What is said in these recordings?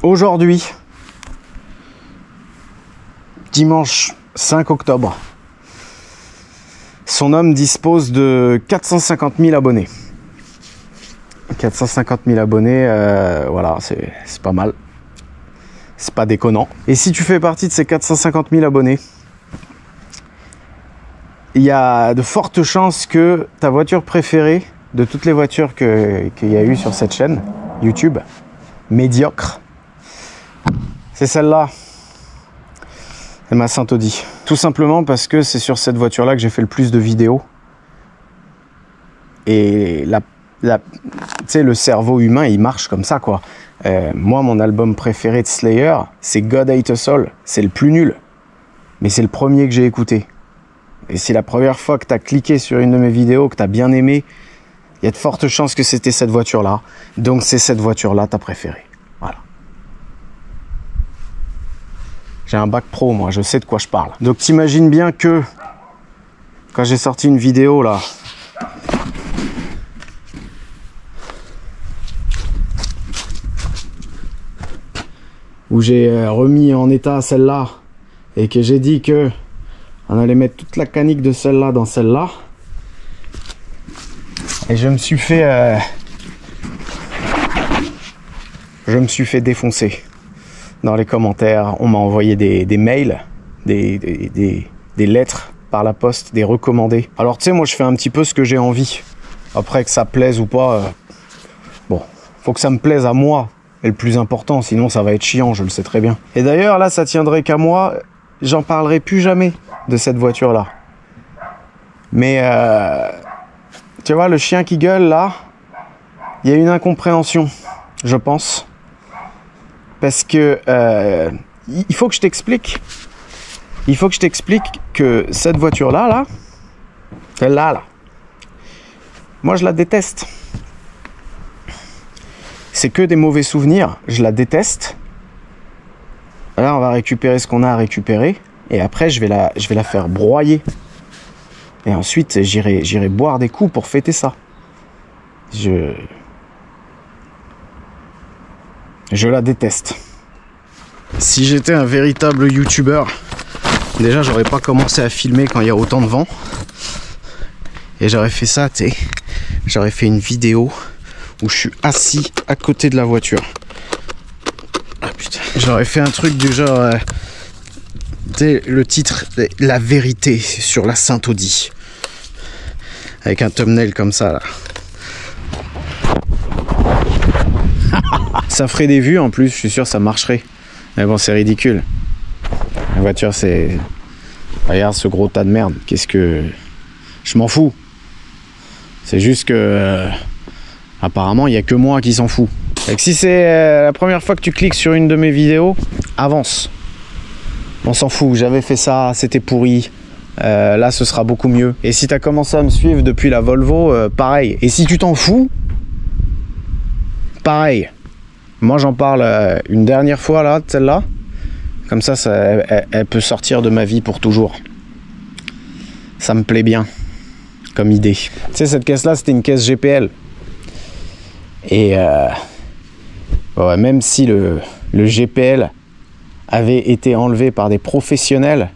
Aujourd'hui, dimanche 5 octobre, son homme dispose de 450 000 abonnés. 450 000 abonnés, voilà, c'est pas mal. C'est pas déconnant. Et si tu fais partie de ces 450 000 abonnés, il y a de fortes chances que ta voiture préférée, de toutes les voitures qu'il y a eu sur cette chaîne YouTube, médiocre, c'est celle-là. C'est ma Sainte Audi. Tout simplement parce que c'est sur cette voiture-là que j'ai fait le plus de vidéos. Et tu sais, le cerveau humain, il marche comme ça, quoi. Moi, mon album préféré de Slayer, c'est God Hate Us All. C'est le plus nul. Mais c'est le premier que j'ai écouté. Et c'est la première fois que tu as cliqué sur une de mes vidéos, que tu as bien aimé, il y a de fortes chances que c'était cette voiture-là. Donc c'est cette voiture-là ta préférée. Voilà. J'ai un bac pro, moi, je sais de quoi je parle. Donc t'imagines bien que quand j'ai sorti une vidéo là, où j'ai remis en état celle-là et que j'ai dit que on allait mettre toute la canique de celle-là dans celle-là, et je me suis fait défoncer dans les commentaires. On m'a envoyé des mails, des lettres par la poste, des recommandés. Alors tu sais, moi je fais un petit peu ce que j'ai envie. Après, que ça plaise ou pas, bon, faut que ça me plaise à moi, est le plus important, sinon ça va être chiant, je le sais très bien. Et d'ailleurs là, ça tiendrait qu'à moi, j'en parlerai plus jamais de cette voiture là. Mais tu vois, le chien qui gueule là, il y a une incompréhension, je pense. Parce que il faut que je t'explique. Il faut que je t'explique que cette voiture là, celle-là là, moi je la déteste. C'est que des mauvais souvenirs, je la déteste. Là, on va récupérer ce qu'on a à récupérer. Et après, je vais la faire broyer. Et ensuite, j'irai boire des coups pour fêter ça. Je la déteste. Si j'étais un véritable youtubeur, déjà, j'aurais pas commencé à filmer quand il y a autant de vent. Et j'aurais fait ça, tu sais. J'aurais fait une vidéo où je suis assis à côté de la voiture. Ah putain. J'aurais fait un truc du genre... le titre, la vérité sur la Sainte Audi, avec un thumbnail comme ça là. Ça ferait des vues en plus, je suis sûr ça marcherait. Mais bon, c'est ridicule. La voiture, c'est... Regarde ce gros tas de merde. Qu'est-ce que... Je m'en fous. C'est juste que... apparemment, il n'y a que moi qui s'en fout. Et que si c'est la première fois que tu cliques sur une de mes vidéos, avance. On s'en fout, j'avais fait ça, c'était pourri. Là, ce sera beaucoup mieux. Et si tu as commencé à me suivre depuis la Volvo, pareil. Et si tu t'en fous, pareil. Moi, j'en parle une dernière fois, là, de celle-là. Comme ça, elle peut sortir de ma vie pour toujours. Ça me plaît bien, comme idée. Tu sais, cette caisse-là, c'était une caisse GPL. Et ouais, même si le GPL avait été enlevé par des professionnels,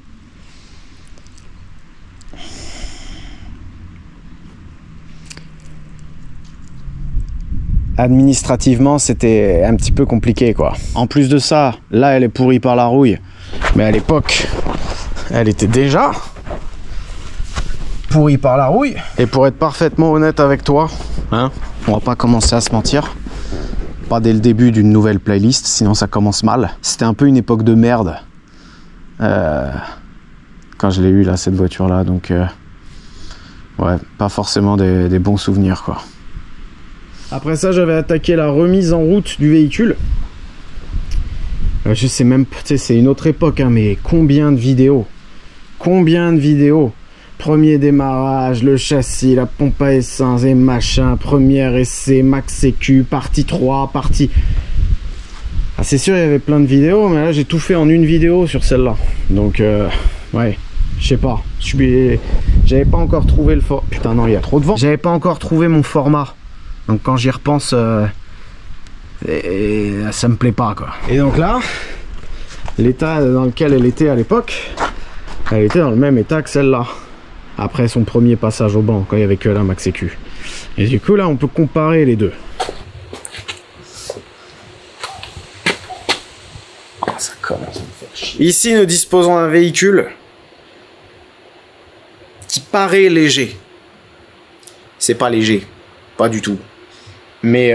administrativement c'était un petit peu compliqué quoi. En plus de ça, là elle est pourrie par la rouille, mais à l'époque elle était déjà pourrie par la rouille. Et pour être parfaitement honnête avec toi, hein, on va pas commencer à se mentir, pas dès le début d'une nouvelle playlist, sinon ça commence mal. C'était un peu une époque de merde quand je l'ai eu là, cette voiture là, donc ouais, pas forcément des bons souvenirs quoi. Après ça, j'avais attaqué la remise en route du véhicule. Je sais même pas, tu sais, c'est une autre époque, hein, mais combien de vidéos, premier démarrage, le châssis, la pompe à essence et machin, premier essai, max sécu, partie 3, partie... Ah, c'est sûr, il y avait plein de vidéos, mais là, j'ai tout fait en une vidéo sur celle-là. Donc, ouais, je sais pas. J'avais pas encore trouvé le format. Putain, non, il y a trop de vent. J'avais pas encore trouvé mon format. Donc, quand j'y repense, Et ça me plaît pas, quoi. Et donc là, l'état dans lequel elle était à l'époque, elle était dans le même état que celle-là. Après son premier passage au banc, quand il y avait que la Max Sécu. Et du coup, là, on peut comparer les deux. Oh, ça commence à me faire chier. Ici, nous disposons d'un véhicule qui paraît léger. C'est pas léger, pas du tout. Mais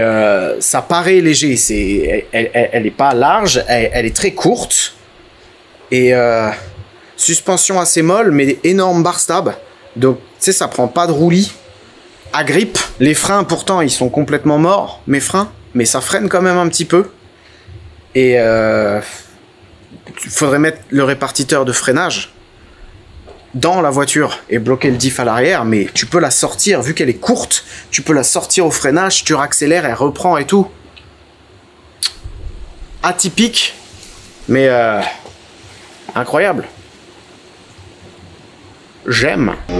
ça paraît léger. Elle est pas large, elle est très courte. Et suspension assez molle, mais énorme bar stab. Donc, tu sais, ça prend pas de roulis. À grippe. Les freins, pourtant, ils sont complètement morts, mes freins. Mais ça freine quand même un petit peu. Et il faudrait mettre le répartiteur de freinage dans la voiture et bloquer le diff à l'arrière, mais tu peux la sortir, vu qu'elle est courte, tu peux la sortir au freinage, tu raccélères, elle reprend et tout. Atypique, mais incroyable. J'aime. Il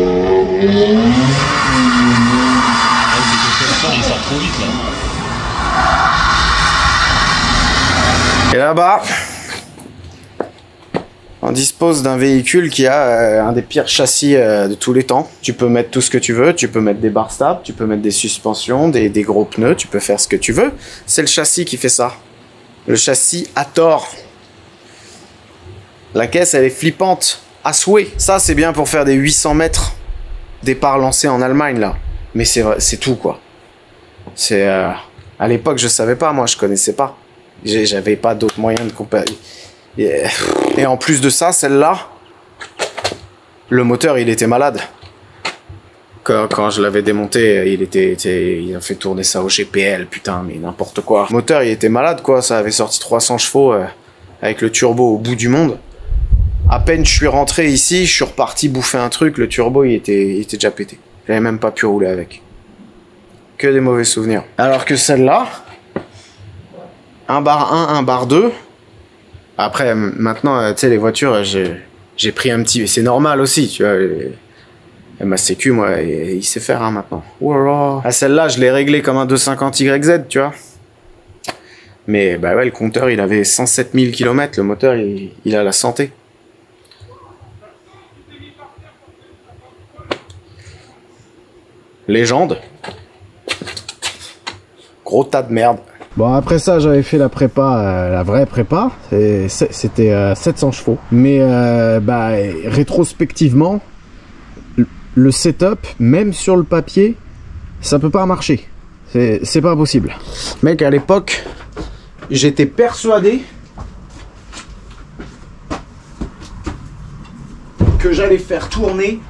sort trop vite là. Et là-bas, on dispose d'un véhicule qui a un des pires châssis de tous les temps. Tu peux mettre tout ce que tu veux, tu peux mettre des bar stabs, tu peux mettre des suspensions, des gros pneus, tu peux faire ce que tu veux. C'est le châssis qui fait ça. Le châssis à tort. La caisse, elle est flippante, à souhait. Ça, c'est bien pour faire des 800 mètres départ lancé en Allemagne, là. Mais c'est tout, quoi. C'est... à l'époque, je savais pas, moi, je connaissais pas. J'avais pas d'autres moyens de compagnie. Et en plus de ça, celle-là, le moteur, il était malade. Quand je l'avais démonté, il a fait tourner ça au GPL, putain, mais n'importe quoi. Le moteur, il était malade, quoi. Ça avait sorti 300 chevaux avec le turbo au bout du monde. À peine je suis rentré ici, je suis reparti bouffer un truc, le turbo, il était déjà pété. J'avais même pas pu rouler avec. Que des mauvais souvenirs. Alors que celle-là, un bar 1, un bar 2... Après, maintenant, tu sais, les voitures, j'ai pris un petit... C'est normal aussi, tu vois. Ma sécu, moi, il sait faire, hein, maintenant. Oh là là. Ah, celle-là, je l'ai réglée comme un 250 YZ, tu vois. Mais, bah ouais, le compteur, il avait 107 000 km. Le moteur, il a la santé. Légende. Gros tas de merde. Bon, après ça, j'avais fait la prépa, la vraie prépa, c'était 700 chevaux. Mais rétrospectivement, le setup, même sur le papier, ça peut pas marcher. C'est pas possible. Mec, à l'époque, j'étais persuadé que j'allais faire tourner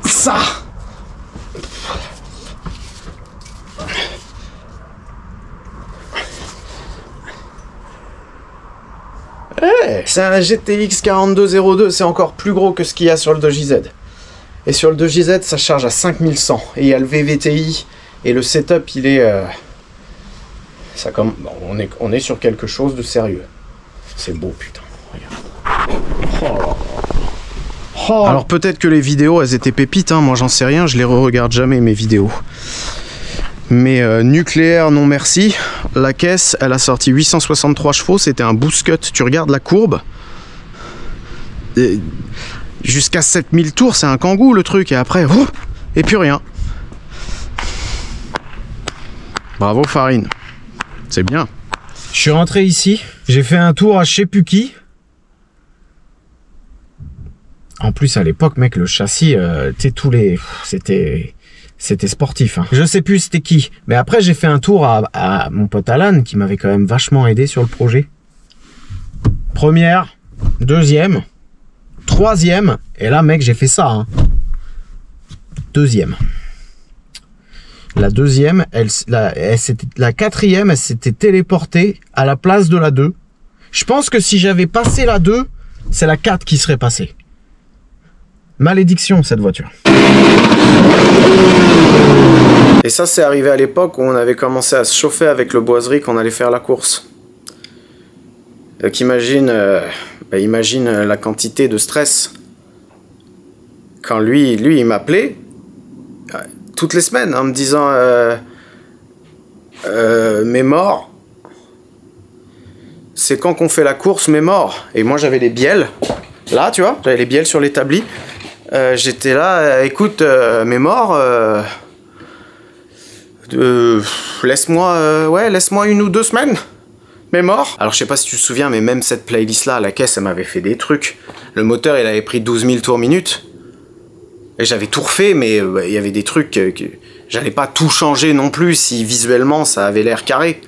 ça. Ouais, c'est un GTX 4202, c'est encore plus gros que ce qu'il y a sur le 2JZ. Et sur le 2JZ, ça charge à 5100. Et il y a le VVTi, et le setup, il est... on est sur quelque chose de sérieux. C'est beau, putain. Regarde. Oh. Alors peut-être que les vidéos, elles étaient pépites, hein. Moi j'en sais rien, je les re-regarde jamais, mes vidéos. Mais nucléaire, non merci. La caisse, elle a sorti 863 chevaux. C'était un boost cut. Tu regardes la courbe. Jusqu'à 7000 tours, c'est un kangou le truc. Et après, et plus rien. Bravo Farine. C'est bien. Je suis rentré ici. J'ai fait un tour à je sais plus qui. En plus, à l'époque, mec, le châssis, tu sais, tous les... C'était sportif, hein. Je sais plus c'était qui. Mais après, j'ai fait un tour à mon pote Alan, qui m'avait quand même vachement aidé sur le projet. Première, deuxième, troisième. Et là, mec, j'ai fait ça, hein. Deuxième. La deuxième, la quatrième, elle s'était téléportée à la place de la 2. Je pense que si j'avais passé la 2, c'est la 4 qui serait passée. Malédiction, cette voiture. Et ça, c'est arrivé à l'époque où on avait commencé à se chauffer avec le Boiserie qu'on allait faire la course. Donc imagine la quantité de stress. Quand lui il m'appelait toutes les semaines en me disant mes morts, c'est quand qu'on fait la course, mais mort. Et moi, j'avais les bielles. Là, tu vois, j'avais les bielles sur l'établi. J'étais là, écoute, mais mort... laisse-moi laisse-moi 1 ou 2 semaines. Mais mort. Alors je sais pas si tu te souviens, mais même cette playlist là à la caisse, elle m'avait fait des trucs. Le moteur il avait pris 12 000 tours minute. Et j'avais tout refait, mais il y avait des trucs que j'allais pas tout changer non plus si visuellement ça avait l'air carré.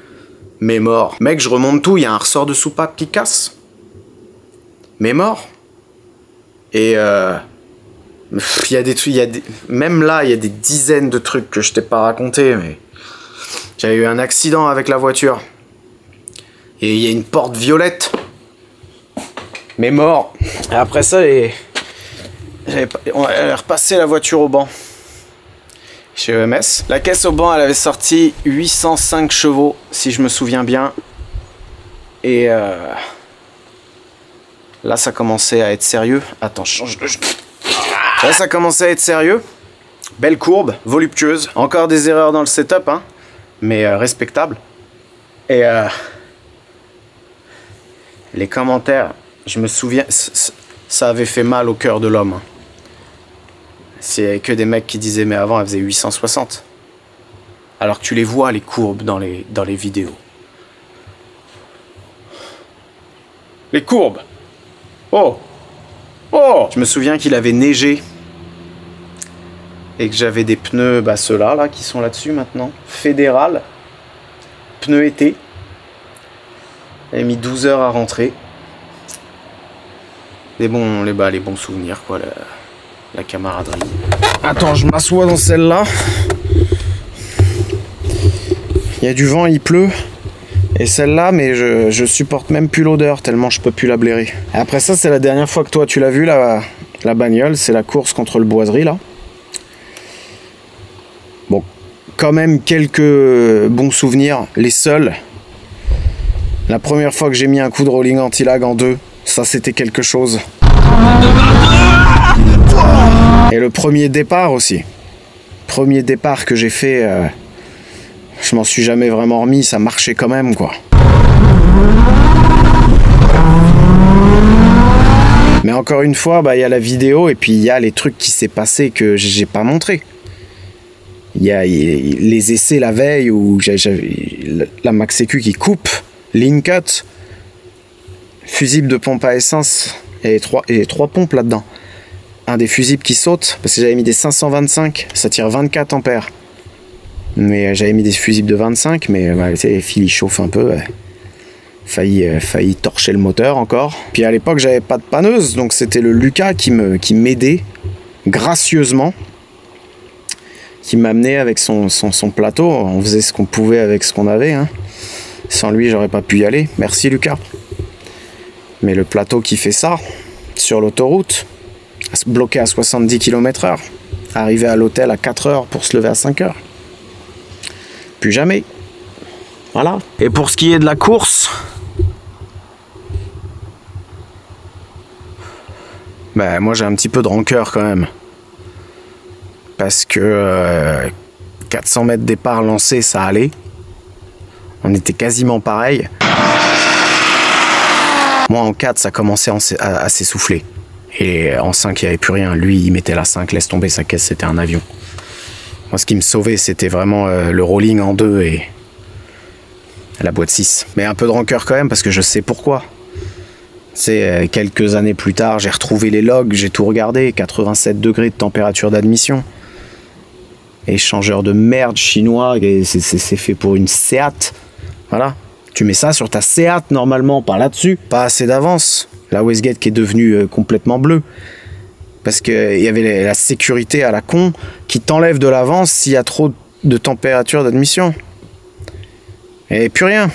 Mais mort. Mec, je remonte tout, il y a un ressort de soupape qui casse. Mais mort. Et il y a des trucs, même là, il y a des dizaines de trucs que je t'ai pas raconté, mais j'avais eu un accident avec la voiture. Et il y a une porte violette. Mais mort. Et après ça, on avait repassé la voiture au banc. Chez EMS. La caisse au banc, elle avait sorti 805 chevaux, si je me souviens bien. Et là, ça commençait à être sérieux. Attends, je change de jeu. Là, ça commençait à être sérieux. Belle courbe, voluptueuse. Encore des erreurs dans le setup, hein, mais respectable. Et les commentaires, je me souviens, ça avait fait mal au cœur de l'homme. C'est que des mecs qui disaient, mais avant, elle faisait 860. Alors que tu les vois, les courbes, dans les vidéos. Les courbes. Oh. Oh. Je me souviens qu'il avait neigé. Et que j'avais des pneus, bah ceux-là, là, qui sont là-dessus maintenant. Fédéral. Pneus été. J'avais mis 12 heures à rentrer. Les bons souvenirs, quoi, la camaraderie. Attends, je m'assois dans celle-là. Il y a du vent, il pleut. Et celle-là, mais je supporte même plus l'odeur, tellement je peux plus la blairer. Et après ça, c'est la dernière fois que toi, tu l'as vu, la bagnole. C'est la course contre le Boiserie, là. Bon, quand même quelques bons souvenirs. Les seuls. La première fois que j'ai mis un coup de rolling anti-lag en 2, ça c'était quelque chose. Et le premier départ aussi. Premier départ que j'ai fait, je m'en suis jamais vraiment remis, ça marchait quand même, quoi. Mais encore une fois, bah, y a la vidéo et puis il y a les trucs qui s'est passé que j'ai pas montré. Il y a les essais la veille où j'avais la Max Sécu qui coupe. Lean cut, fusible de pompe à essence, et trois pompes là-dedans. Un des fusibles qui saute, parce que j'avais mis des 525, ça tire 24 ampères. Mais j'avais mis des fusibles de 25, mais bah, les fils ils chauffent un peu. Failli torcher le moteur encore. Puis à l'époque, j'avais pas de panneuse, donc c'était le Lucas qui m'aidait gracieusement, qui m'amenait avec son plateau. On faisait ce qu'on pouvait avec ce qu'on avait, hein. Sans lui, j'aurais pas pu y aller. Merci Lucas. Mais le plateau qui fait ça, sur l'autoroute, bloqué à 70 km/h, arriver à l'hôtel à 4 heures pour se lever à 5 heures. Plus jamais. Voilà. Et pour ce qui est de la course, ben, moi j'ai un petit peu de rancœur quand même. Parce que 400 mètres départ lancé, ça allait. On était quasiment pareil. Moi en 4 ça commençait à s'essouffler. Et en 5 il n'y avait plus rien. Lui il mettait la 5, laisse tomber sa caisse, c'était un avion. Moi ce qui me sauvait c'était vraiment le rolling en 2 et la boîte 6. Mais un peu de rancœur quand même parce que je sais pourquoi. C'est quelques années plus tard j'ai retrouvé les logs, j'ai tout regardé. 87 degrés de température d'admission. Échangeur de merde chinois, c'est fait pour une Seat. Voilà, tu mets ça sur ta Seat normalement, pas là-dessus. Pas assez d'avance. La Westgate qui est devenue complètement bleue. Parce qu'il y avait la sécurité à la con qui t'enlève de l'avance s'il y a trop de température d'admission. Et plus rien.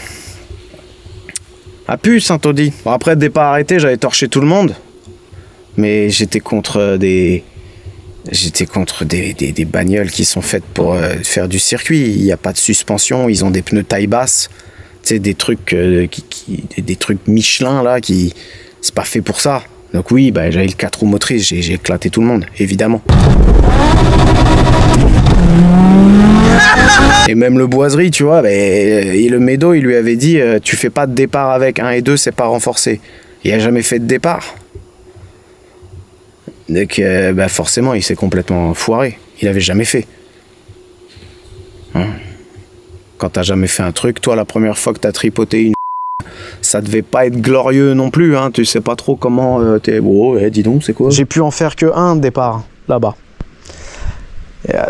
A pu Saint-Audi. Bon, après, départ arrêté, j'avais torché tout le monde. Mais j'étais contre des bagnoles qui sont faites pour faire du circuit. Il n'y a pas de suspension, ils ont des pneus taille basse. Tu sais, des trucs des trucs Michelin là qui c'est pas fait pour ça. Donc oui, bah, j'avais le 4 roues motrices, j'ai éclaté tout le monde, évidemment. Et même le Boiserie, tu vois, et le Médo, il lui avait dit tu fais pas de départ avec 1 et 2, c'est pas renforcé. Il a jamais fait de départ. Donc forcément, il s'est complètement foiré. Il avait jamais fait. Hein? Quand t'as jamais fait un truc, toi, la première fois que t'as tripoté une ça devait pas être glorieux non plus, hein. Tu sais pas trop comment t'es... Oh, dis donc, c'est quoi? J'ai pu en faire que un départ, là-bas.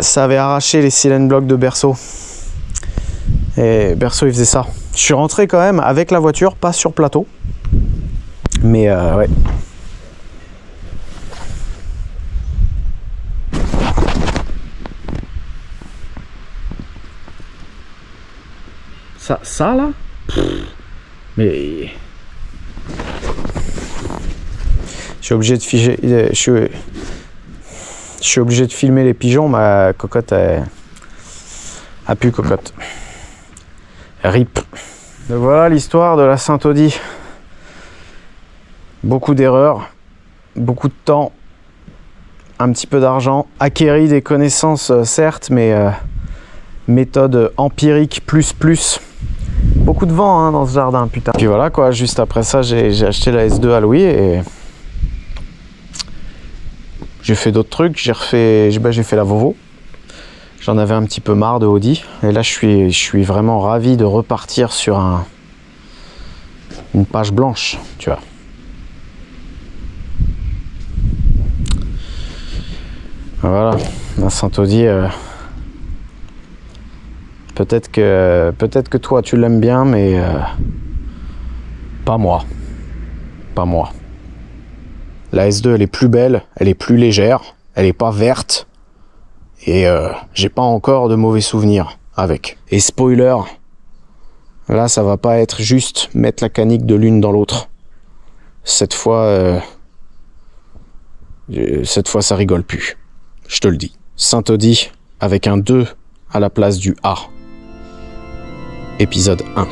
Ça avait arraché les cylindres blocs de Berceau. Et Berceau, il faisait ça. Je suis rentré quand même avec la voiture, pas sur plateau. Mais ouais. Ça là? Mais... Je suis obligé de figer... Je suis obligé de filmer les pigeons, ma cocotte a pu cocotte. RIP. Donc voilà l'histoire de la Saint-Audi. Beaucoup d'erreurs, beaucoup de temps, un petit peu d'argent, acquérir des connaissances certes, mais méthode empirique plus. Beaucoup de vent hein, dans ce jardin, putain. Puis voilà quoi, juste après ça, j'ai acheté la S2 à Louis et j'ai fait d'autres trucs. J'ai fait la Volvo. J'en avais un petit peu marre de Audi. Et là, je suis vraiment ravi de repartir sur une page blanche, tu vois. Voilà, la Saint-Audi. Peut-être que toi tu l'aimes bien, mais pas moi. Pas moi. La S2 elle est plus belle, elle est plus légère, elle est pas verte. Et j'ai pas encore de mauvais souvenirs avec. Et spoiler, là ça va pas être juste mettre la canique de l'une dans l'autre. Cette fois ça rigole plus. Je te le dis. Saint-Audi avec un 2 à la place du A. Épisode 1.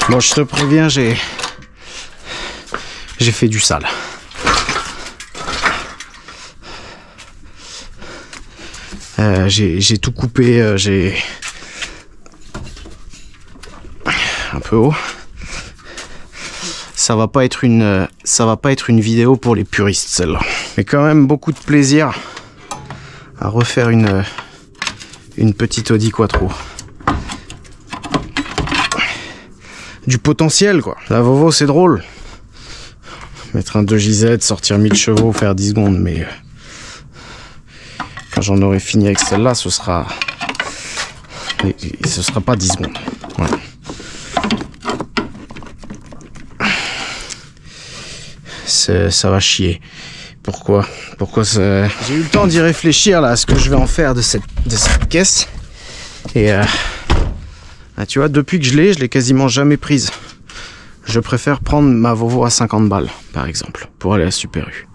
Bon, je te préviens, j'ai fait du sale. J'ai tout coupé, j'ai un peu haut. Ça va pas être une vidéo pour les puristes, celle-là. Mais quand même beaucoup de plaisir à refaire une petite Audi Quattro. Du potentiel quoi. La Volvo c'est drôle. Mettre un 2JZ, sortir 1000 chevaux, faire 10 secondes, mais quand j'en aurai fini avec celle-là, ce sera pas 10 secondes. Voilà. Ça va chier. Pourquoi ça... J'ai eu le temps d'y réfléchir là à ce que je vais en faire de cette caisse. Et tu vois, depuis que je l'ai quasiment jamais prise. Je préfère prendre ma Volvo à 50 balles, par exemple, pour aller à Super U.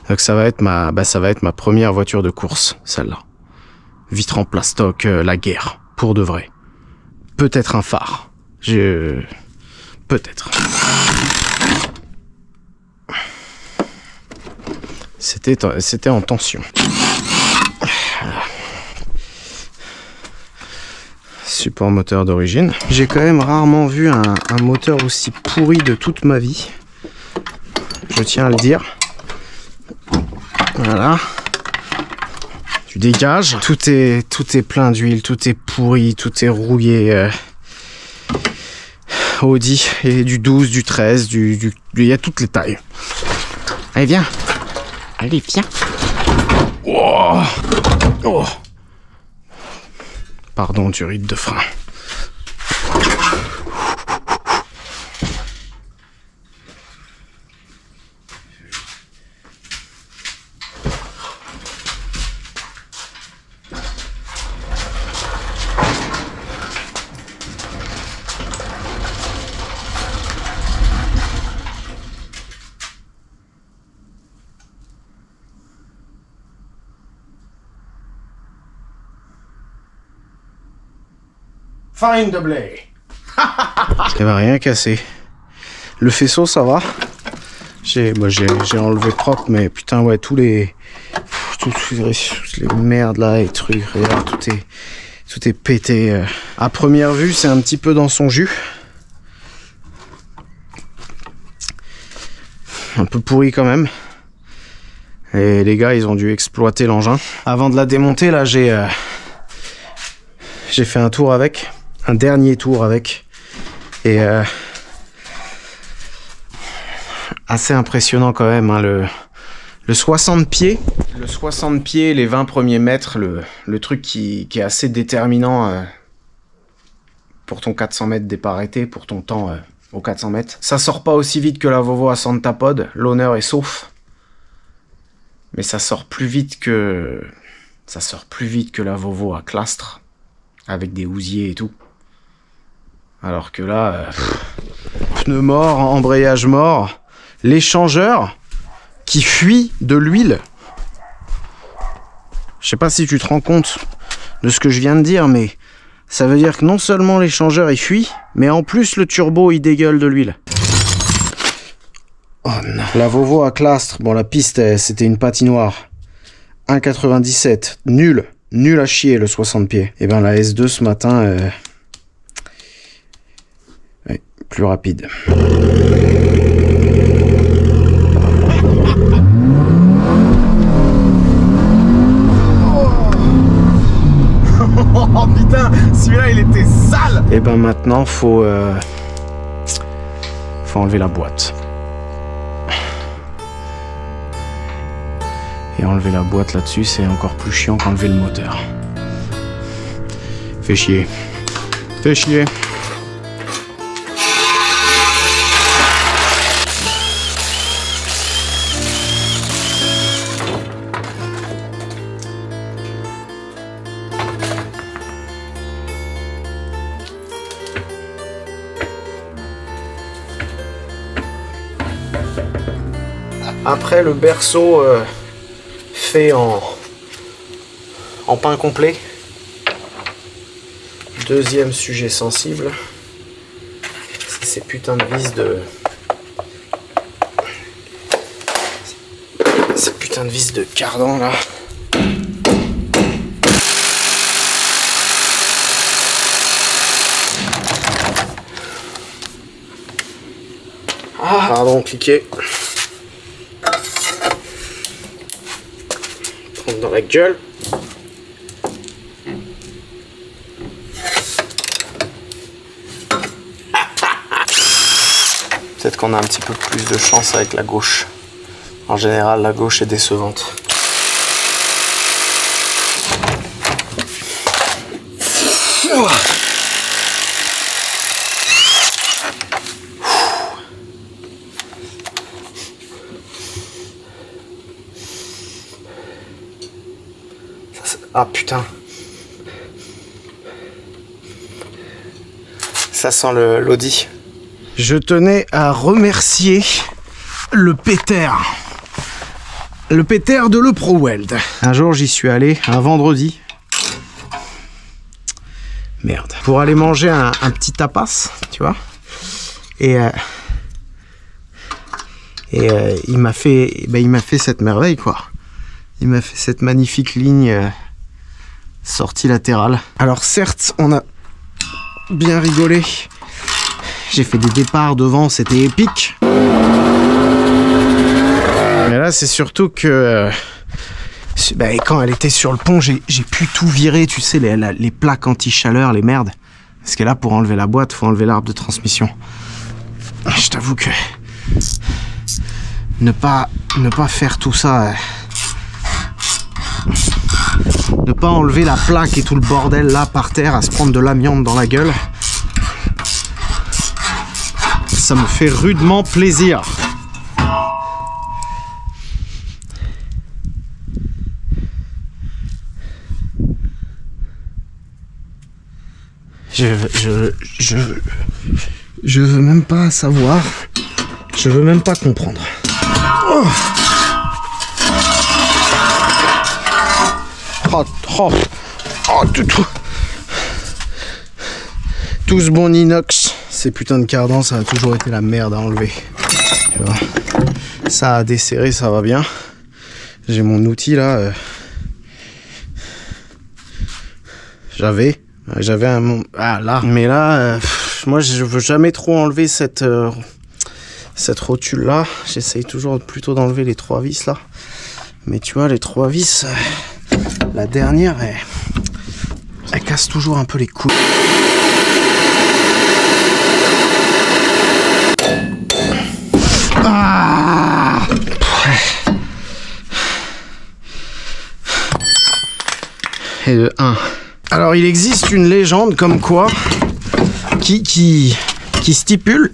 Donc ça va être ma première voiture de course, celle-là. Vitre en plastoc, la guerre, pour de vrai. Peut-être un phare. Peut-être. C'était en tension. Support moteur d'origine. J'ai quand même rarement vu un moteur aussi pourri de toute ma vie. Je tiens à le dire. Voilà. Tu dégages. Tout est plein d'huile, tout est pourri, tout est rouillé. Audi, et du 12, du 13, il y a toutes les tailles. Allez, viens. Allez, viens. Oh. Oh. Pardon du rythme de frein. Find the blade. Il va rien casser. Le faisceau, ça va. J'ai enlevé propre, mais putain, ouais, toutes les merdes là, et trucs, regarde, tout est pété. À première vue, c'est un petit peu dans son jus. Un peu pourri quand même. Et les gars, ils ont dû exploiter l'engin. Avant de la démonter, là, j'ai fait un tour avec. Un dernier tour avec. Et assez impressionnant quand même, hein, le 60 pieds. Le 60 pieds, les 20 premiers mètres, le truc qui est assez déterminant pour ton 400 mètres départ arrêté, pour ton temps aux 400 mètres. Ça sort pas aussi vite que la Volvo à Santa Pod, l'honneur est sauf. Mais ça sort plus vite que la Volvo à Clastres, avec des housiers et tout. Alors que là, pneus morts, embrayage mort, l'échangeur qui fuit de l'huile. Je sais pas si tu te rends compte de ce que je viens de dire, mais ça veut dire que non seulement l'échangeur il fuit, mais en plus le turbo il dégueule de l'huile. Oh non. La Volvo à Clastres, bon la piste c'était une patinoire. 1,97, nul à chier le 60 pieds. Et ben la S2 ce matin... ouais, plus rapide. Oh putain, celui-là il était sale. Et ben maintenant faut enlever la boîte. Et enlever la boîte là-dessus, c'est encore plus chiant qu'enlever le moteur. Fait chier. Fait chier. Après le berceau fait en pain complet, deuxième sujet sensible, c'est ces putains de vis de cardan là. Ah, pardon, cliquez. Dans la gueule. Peut-être qu'on a un petit peu plus de chance avec la gauche. En général, la gauche est décevante. Ah putain. Ça sent l'audi. Je tenais à remercier le Peter. Le Peter de Le Pro Weld. Un jour j'y suis allé, un vendredi. Merde. Pour aller manger un petit tapas, tu vois. Et il m'a fait cette merveille quoi. Il m'a fait cette magnifique ligne sortie latérale. Alors certes, on a bien rigolé. J'ai fait des départs devant, c'était épique. Mais là, c'est surtout que quand elle était sur le pont, j'ai pu tout virer, tu sais, les plaques anti-chaleur, les merdes. Parce que là, pour enlever la boîte, faut enlever l'arbre de transmission. Je t'avoue que ne pas faire tout ça... Ne pas enlever la plaque et tout le bordel là par terre à se prendre de l'amiante dans la gueule. Ça me fait rudement plaisir. Je veux même pas savoir. Je veux même pas comprendre. Oh, tout ce bon inox. Ces putains de cardans, ça a toujours été la merde à enlever. Tu vois. Ça a desserré, ça va bien. J'ai mon outil là. J'avais un... Ah là. Mais là, moi je veux jamais trop enlever cette rotule là. J'essaye toujours plutôt d'enlever les 3 vis là. Mais tu vois, les 3 vis, la dernière, elle casse toujours un peu les couilles. Ah, et de 1. Alors il existe une légende comme quoi qui stipule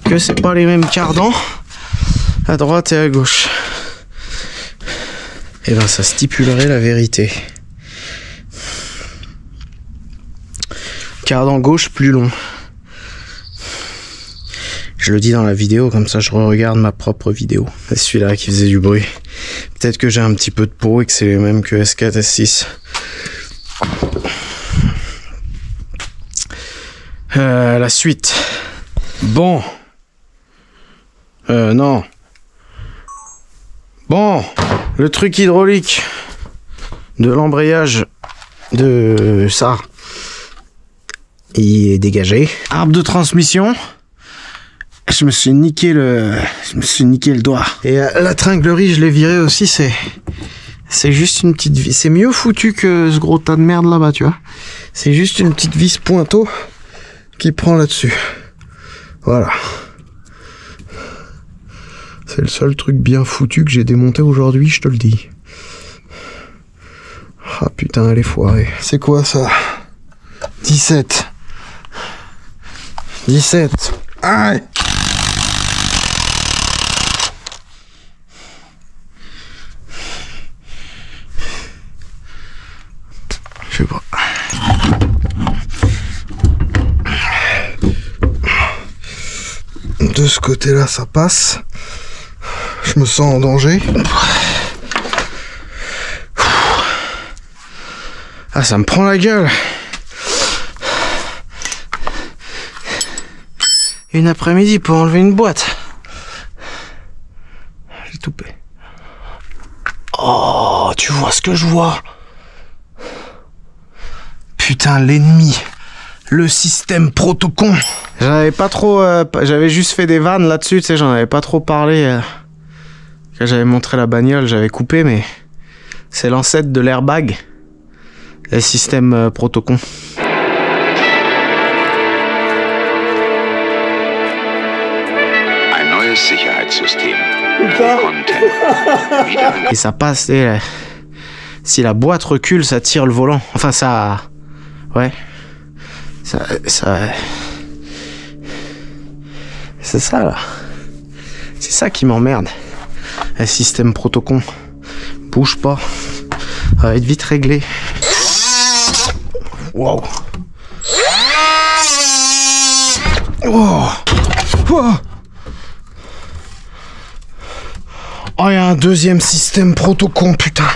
que c'est pas les mêmes cardans à droite et à gauche. Et ben ça stipulerait la vérité. Cardan gauche plus long. Je le dis dans la vidéo, comme ça je re-regarde ma propre vidéo. C'est celui-là qui faisait du bruit. Peut-être que j'ai un petit peu de peau et que c'est les mêmes que S4, S6. La suite. Bon. Non. Bon. Le truc hydraulique de l'embrayage de ça, il est dégagé. Arbre de transmission. Je me suis niqué le doigt. Et la tringlerie, je l'ai virée aussi, c'est juste une petite vis. C'est mieux foutu que ce gros tas de merde là-bas, tu vois. C'est juste une petite vis pointeau qui prend là-dessus. Voilà. C'est le seul truc bien foutu que j'ai démonté aujourd'hui, je te le dis. Ah putain, elle est foirée. C'est quoi ça? 17. 17. Aïe! Je sais pas. De ce côté-là, ça passe. Je me sens en danger. Ah, ça me prend la gueule. Une après-midi pour enlever une boîte. J'ai tout fait. Oh, tu vois ce que je vois? Putain, l'ennemi. Le système protocon. J'en avais pas trop... j'avais juste fait des vannes là-dessus, tu sais, j'en avais pas trop parlé. Quand j'avais montré la bagnole, j'avais coupé, mais... C'est l'ancêtre de l'airbag. Le système protocon. Et ça passe, et si la boîte recule, ça tire le volant. Enfin, ça... Ouais. Ça... C'est ça, là. C'est ça qui m'emmerde. Le système protocon. Bouge pas. Ça va être vite réglé. Wow. Oh. Oh. Oh, il y a un deuxième système protocon, putain.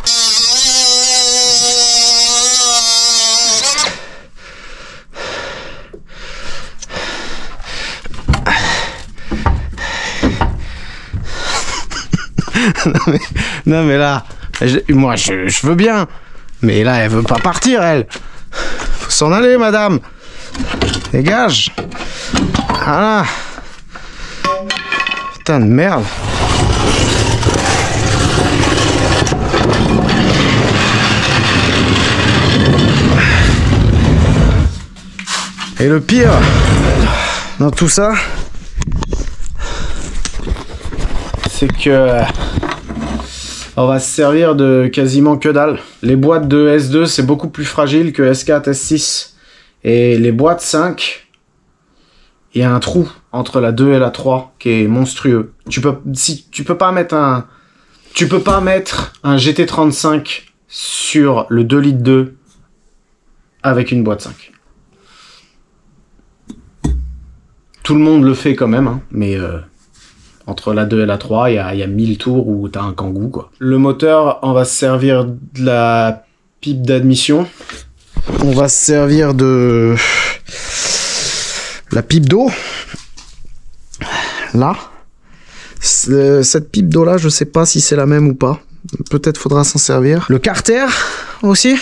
Non mais là, moi je veux bien, mais là elle veut pas partir, elle. Faut s'en aller, madame. Dégage. Voilà. Putain de merde. Et le pire dans tout ça, c'est que On va se servir de quasiment que dalle. Les boîtes de S2, c'est beaucoup plus fragile que S4, S6. Et les boîtes 5, il y a un trou entre la 2 et la 3 qui est monstrueux. Tu peux pas mettre un GT35 sur le 2 litres 2 avec une boîte 5. Tout le monde le fait quand même, hein, mais entre la 2 et la 3, il y a 1000 tours où t'as un Kangoo, quoi. Le moteur, on va se servir de la pipe d'admission. On va se servir de la pipe d'eau. Là. Cette pipe d'eau là, je sais pas si c'est la même ou pas. Peut-être faudra s'en servir. Le carter aussi.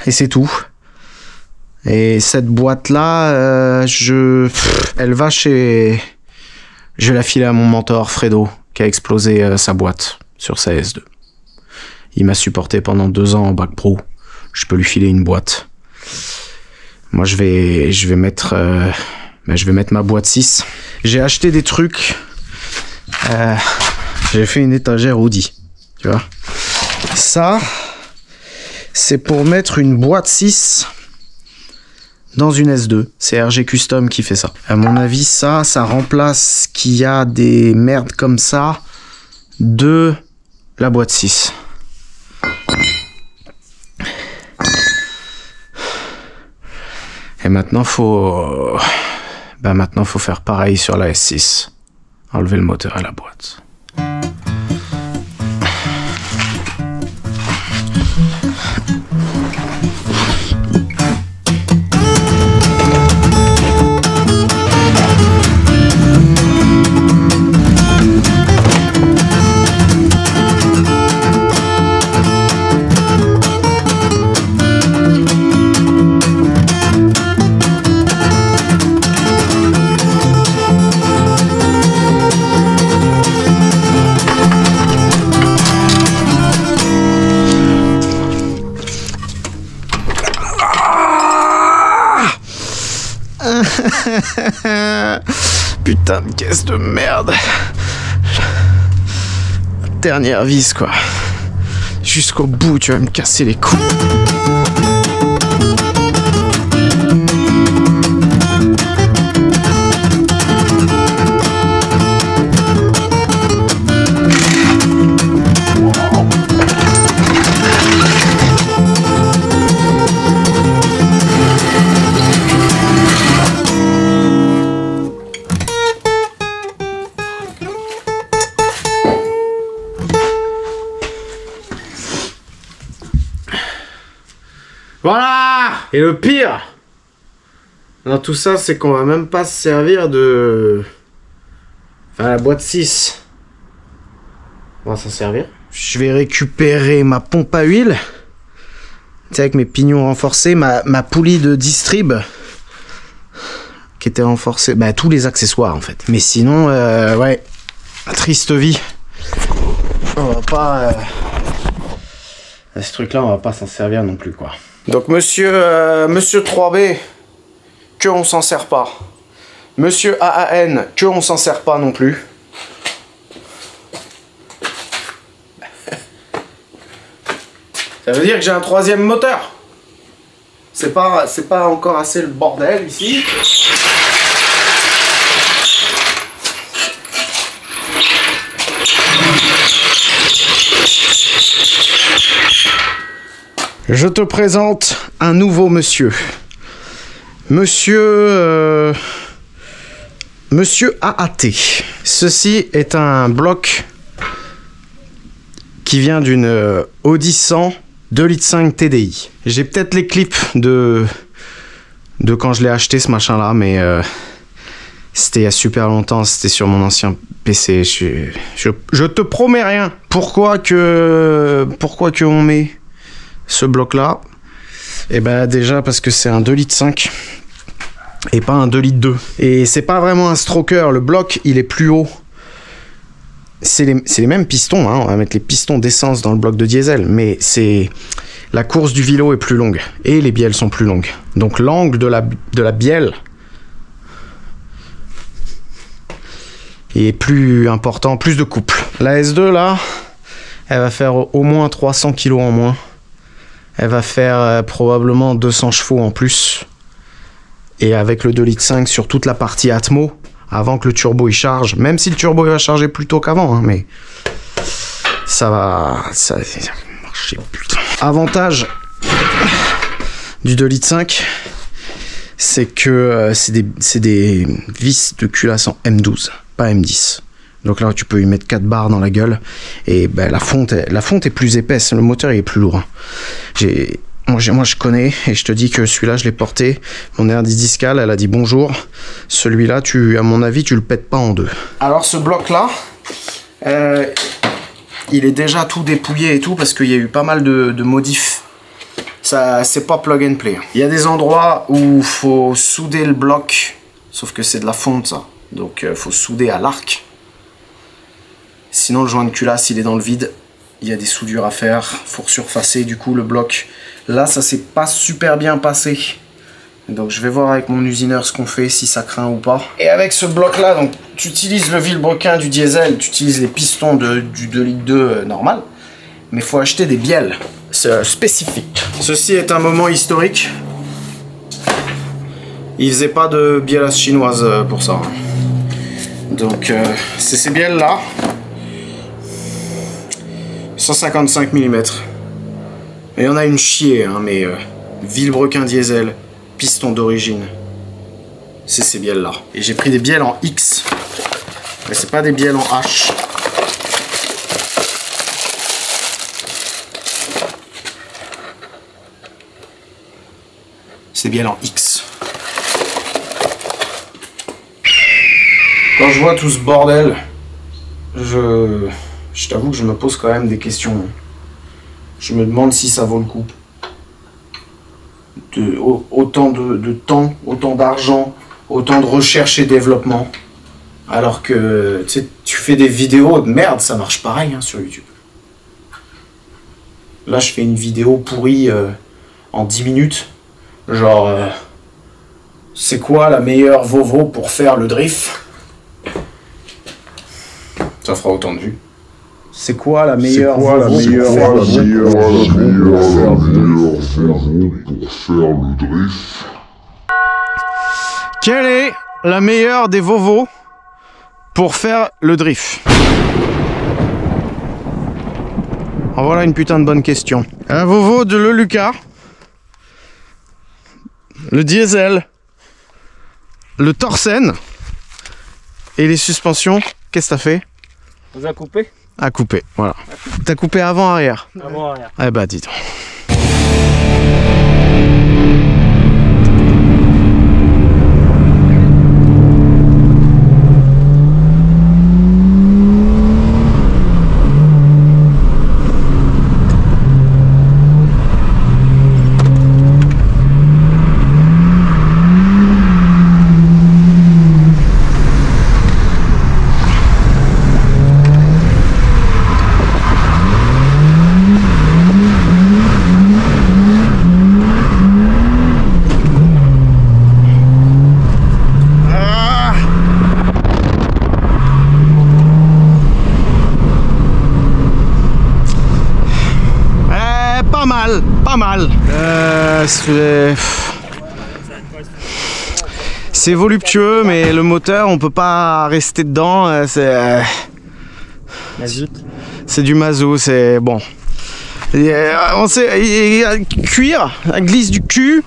Et c'est tout. Et cette boîte là, elle va chez... Je vais la filer à mon mentor Fredo, qui a explosé sa boîte sur sa S2. Il m'a supporté pendant 2 ans en bac pro. Je peux lui filer une boîte. Moi, je vais mettre ma boîte 6. J'ai acheté des trucs. J'ai fait une étagère Audi. Tu vois. Ça, c'est pour mettre une boîte 6 dans une S2. C'est RG Custom qui fait ça. À mon avis, ça remplace qu'il y a des merdes comme ça de la boîte 6. Et maintenant, faut faire pareil sur la S6. Enlever le moteur et la boîte. Putain de caisse de merde. Dernière vis quoi. Jusqu'au bout tu vas me casser les couilles. Voilà. Et le pire dans tout ça, c'est qu'on va même pas se servir de... Enfin, la boîte 6. On va s'en servir. Je vais récupérer ma pompe à huile. Tu sais, avec mes pignons renforcés, ma poulie de distrib qui était renforcée. Bah, tous les accessoires, en fait. Mais sinon, ouais, triste vie. On va pas... ce truc-là, on va pas s'en servir non plus, quoi. Donc monsieur 3B, que on s'en sert pas. Monsieur AAN, que on s'en sert pas non plus. Ça veut dire que j'ai un 3e moteur. C'est pas encore assez le bordel ici. Je te présente un nouveau monsieur. Monsieur AAT. Ceci est un bloc qui vient d'une Audi 100 2,5 litres TDI. J'ai peut-être les clips de quand je l'ai acheté ce machin là, mais c'était il y a super longtemps, c'était sur mon ancien PC. Je te promets rien. Pourquoi que on met ce bloc là? Et ben déjà parce que c'est un 2,5 litres et pas un 2,2 litres. Et c'est pas vraiment un stroker, le bloc il est plus haut. C'est les mêmes pistons, hein. On va mettre les pistons d'essence dans le bloc de diesel, mais la course du vélo est plus longue et les bielles sont plus longues. Donc l'angle de la bielle est plus important, plus de couple. La S2 là, Elle va faire au moins 300 kg en moins. Elle va faire probablement 200 chevaux en plus. Et avec le 2,5 litres sur toute la partie Atmo, avant que le turbo il charge, même si le turbo il va charger plus tôt qu'avant, hein, mais ça va marcher, putain. Avantage du 2,5 litres, c'est que c'est des vis de culasse en M12, pas M10. Donc là, tu peux lui mettre 4 barres dans la gueule. Et ben, la fonte est plus épaisse. Le moteur il est plus lourd. Moi, je connais. Et je te dis que celui-là, je l'ai porté. Mon hernie discale, elle a dit bonjour. Celui-là, à mon avis, tu le pètes pas en deux. Alors, ce bloc-là, il est déjà tout dépouillé et tout. Parce qu'il y a eu pas mal de modifs. Ça, c'est pas plug and play. Il y a des endroits où il faut souder le bloc. Sauf que c'est de la fonte, ça. Donc, il faut souder à l'arc. Sinon, le joint de culasse, il est dans le vide. Il y a des soudures à faire. Faut surfacer, du coup, le bloc. Là, ça s'est pas super bien passé. Donc, je vais voir avec mon usineur ce qu'on fait, si ça craint ou pas. Et avec ce bloc-là, donc, tu utilises le vilebrequin du diesel. Tu utilises les pistons du 2,2 litres normal. Mais il faut acheter des bielles spécifiques. Ceci est un moment historique. Il faisait pas de bielle chinoise pour ça. Donc, c'est ces bielles-là. 155 mm. Il y en a une chier, hein, mais vilebrequin diesel, piston d'origine. C'est ces bielles là. Et j'ai pris des bielles en X. Mais c'est pas des bielles en H. C'est bielles en X. Quand je vois tout ce bordel, je t'avoue que je me pose quand même des questions. Je me demande si ça vaut le coup. Autant de temps, autant d'argent, autant de recherche et développement. Alors que tu fais des vidéos de merde, ça marche pareil hein, sur YouTube. Là, je fais une vidéo pourrie en 10 minutes. Genre, c'est quoi la meilleure Volvo pour faire le drift? Ça fera autant de vues. C'est quoi la meilleure Volvo pour faire le drift? Quelle est la meilleure des Volvo pour faire le drift? En voilà une putain de bonne question. Un Volvo de Leluca, le diesel, le Torsen et les suspensions. Qu'est-ce que t'as fait? Vous avez coupé? À couper, voilà. T'as coupé avant-arrière? Avant-arrière. Eh bah dis donc. Pas mal. C'est voluptueux, mais le moteur, on peut pas rester dedans. C'est du mazout, c'est bon. On sait, cuir, la glisse du cul,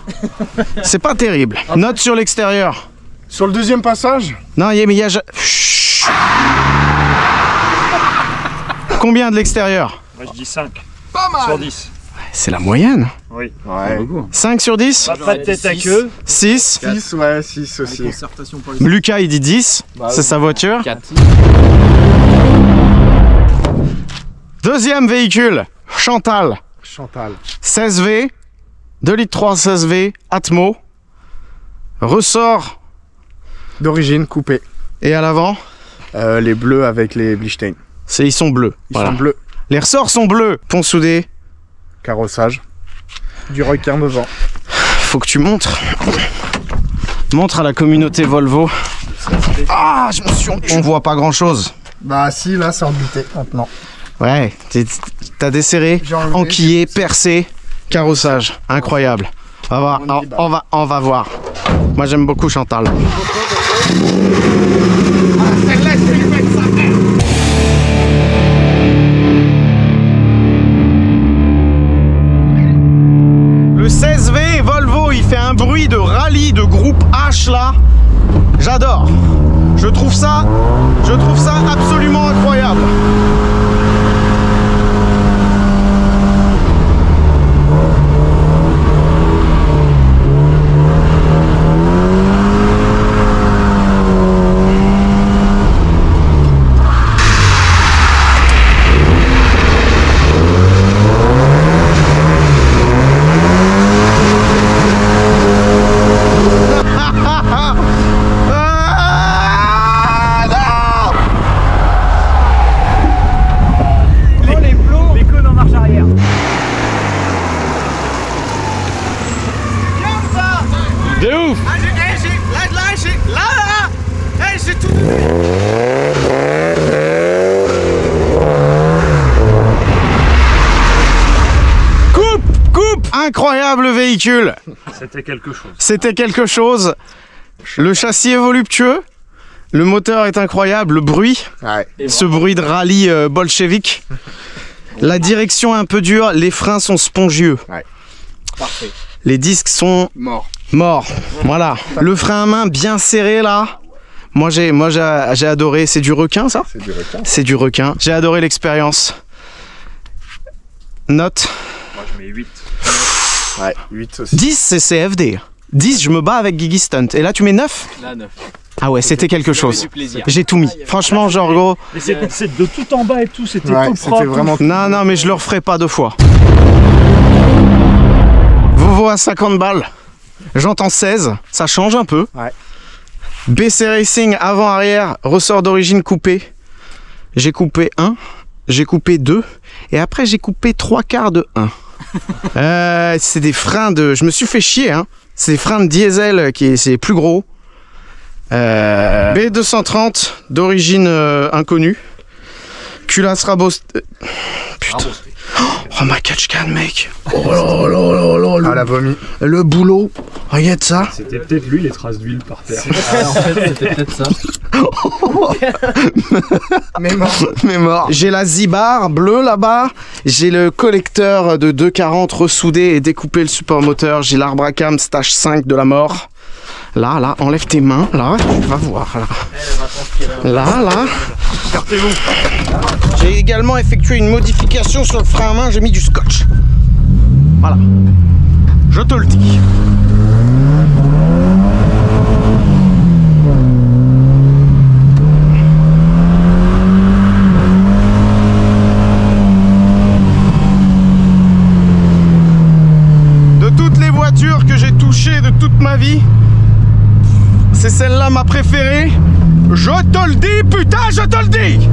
c'est pas terrible. Note sur l'extérieur. Sur le deuxième passage? Non, mais il y a... Chut. Combien de l'extérieur? Moi je dis 5. Pas mal. Sur 10. C'est la moyenne. Oui. Ouais. 5 sur 10? Pas de tête à queue. 6. 6, ouais, 6 aussi. Lucas il dit 10, c'est sa voiture. 4. Deuxième véhicule, Chantal. 16V, 2 litres 3 16V, Atmo. Ressort. D'origine, coupé. Et à l'avant? Les bleus avec les Blichstein. Ils sont bleus. Ils sont bleus. Les ressorts sont bleus. Pont soudé. Carrossage. Du requin devant. Faut que tu montres. Montre à la communauté Volvo. Ah, je me suis... On voit pas grand chose. Bah si, là c'est embuté maintenant. Ouais, T'as desserré, J'ai enlevé, enquillé, percé, carrossage. Incroyable. On va voir. On va voir. Moi j'aime beaucoup Chantal. Le 16V Volvo, il fait un bruit de rallye de groupe H là. J'adore. Je trouve ça absolument incroyable. Les cônes en marche arrière. De ouf. Coupe. Incroyable véhicule. C'était quelque chose. C'était quelque chose. Le châssis est voluptueux. Le moteur est incroyable. Le bruit. Ouais. Ce bruit de rallye bolchevique. La direction est un peu dure. Les freins sont spongieux. Parfait. Les disques sont Mort. Voilà. Le frein à main bien serré là. Moi j'ai adoré. C'est du requin ça? C'est du requin. C'est du requin. J'ai adoré l'expérience. Note. Moi je mets 8. Ouais, 8 aussi. 10 c'est CFD. 10 je me bats avec Guigui Stunt. Et là tu mets 9? Là, 9. Ah ouais, c'était quelque chose. Du plaisir. J'ai tout mis. Franchement, genre gros. Mais c'est de tout en bas et tout, c'était Ouais, tout c'était propre. vraiment. Non, mais je le referai pas 2 fois. Volvo à 50 balles. J'entends 16, ça change un peu. Ouais. BC Racing avant-arrière, ressort d'origine coupé. J'ai coupé 1, j'ai coupé 2, et après j'ai coupé 3/4 de 1. C'est des freins de... Je me suis fait chier, hein. C'est des freins de diesel c'est plus gros. B230 d'origine inconnue. Culasse Rabos... Putain. Oh ma catch can mec. Oh là là là là. Ah, la vomi. Le boulot. Regarde ça. C'était peut-être lui les traces d'huile par terre. En fait, c'était peut-être ça. Mais mort. J'ai la Z-Bar bleue là-bas. J'ai le collecteur de 240 ressoudé et découpé le support moteur. J'ai l'arbre à cam stage 5 de la mort. Là, enlève tes mains. Là, tu vas voir. Là. J'ai également effectué une modification sur le frein à main. J'ai mis du scotch. Voilà. Je te le dis. De toutes les voitures que j'ai touchées de toute ma vie, c'est celle-là ma préférée. Je te le dis, putain, je te le dis.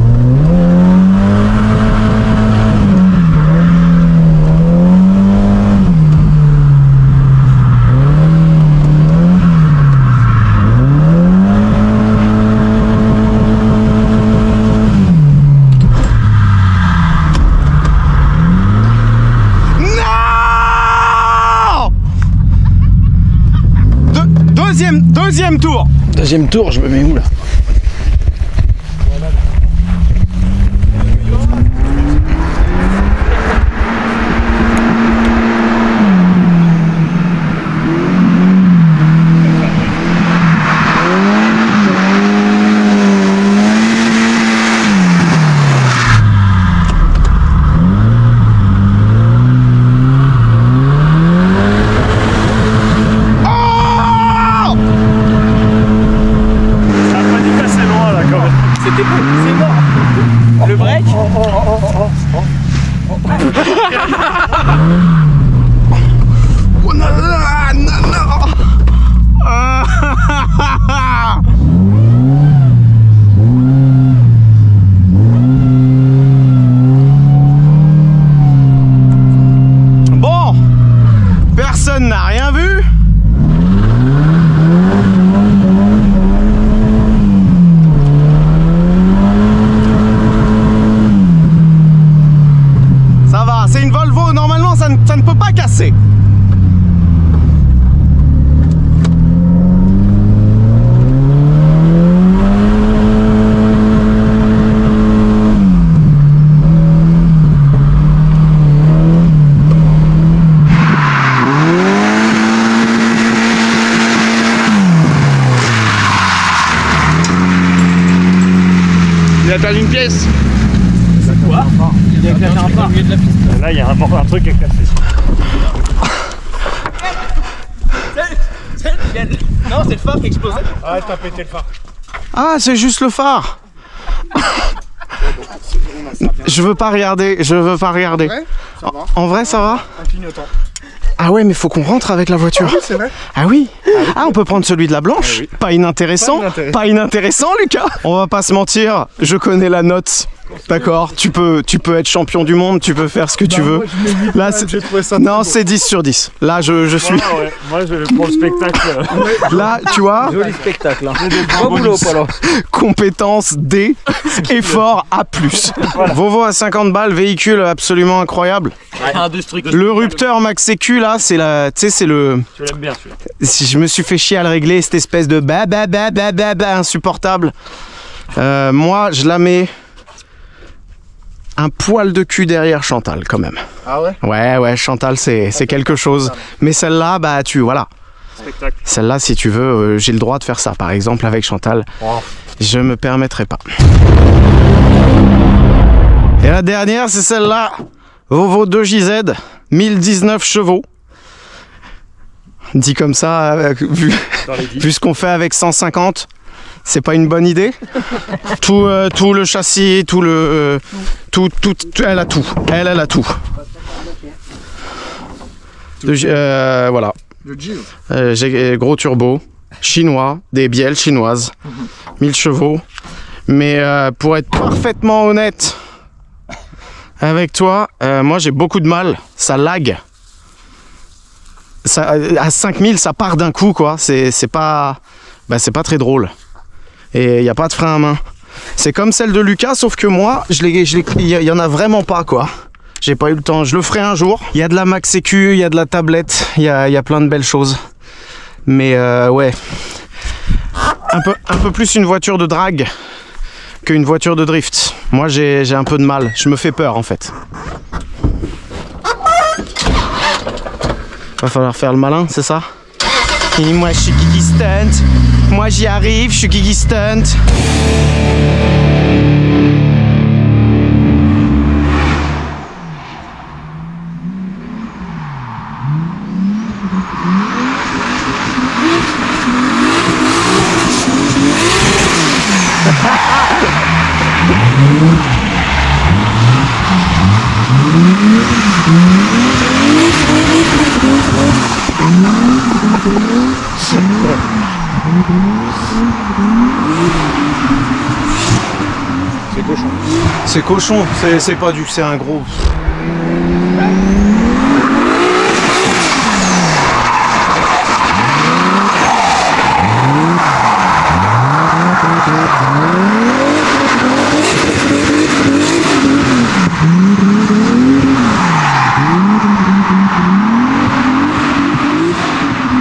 Deuxième tour. Deuxième tour, je me mets où là? a perdu une pièce. Quoi? Il a éclaté un phare au milieu de la piste. Là, il y a un truc à casser. Non, c'est le phare qui explose. Ah, t'as pété le phare. Ah, c'est juste le phare. Je veux pas regarder, je veux pas regarder. Ouais, ça va. En vrai, ça va? Un clignotant. Ah ouais, mais faut qu'on rentre avec la voiture. Oui, c'est vrai. Ah oui. Ah, on peut prendre celui de la blanche. Ah oui. Pas inintéressant. Pas inintéressant. Pas inintéressant, Lucas. On va pas se mentir. Je connais la note. D'accord. Tu peux être champion du monde. Tu peux faire ce que tu veux. Là, J'ai trouvé ça. non, c'est 10 sur 10. Là, je suis. Voilà, ouais. Moi, pour le spectacle. Là, tu vois. Joli spectacle. Hein. Bon boulot, Polo. Compétence D, effort A+. Volvo à 50 balles, véhicule absolument incroyable. Indestructible. Le Rupteur Max Sécu là, c'est la, tu sais, c'est le. Tu l'aimes bien celui-là. Si je me suis fait chier à le régler, cette espèce de ba insupportable. Moi, je la mets un poil de cul derrière Chantal quand même. Ah ouais. Ouais, Chantal, c'est quelque chose. Mais celle-là, bah voilà. Spectacle. Celle-là, si tu veux, j'ai le droit de faire ça. Par exemple, avec Chantal, je me permettrai pas. Et la dernière, c'est celle-là. Volvo 2JZ, 1019 chevaux. Dit comme ça, vu ce qu'on fait avec 150, c'est pas une bonne idée. Tout le châssis, tout, elle a tout. Elle a tout. Voilà. Le Jeep. J'ai gros turbo, chinois, des bielles chinoises, 1000 chevaux. Mais pour être parfaitement honnête avec toi, moi j'ai beaucoup de mal, ça lag. Ça, à 5000 ça part d'un coup quoi, c'est pas très drôle. Et il n'y a pas de frein à main. C'est comme celle de Lucas, sauf que moi, il y en a vraiment pas quoi. J'ai pas eu le temps, je le ferai un jour. Il y a de la Max Sécu, il y a de la tablette, il y a plein de belles choses. Mais ouais, un peu plus une voiture de drag qu'une voiture de drift. Moi j'ai un peu de mal, je me fais peur en fait. Va falloir faire le malin, c'est ça? Et moi je suis Guigui Stunt, moi j'y arrive, je suis Guigui Stunt. C'est cochon. C'est cochon, c'est pas du, c'est un gros.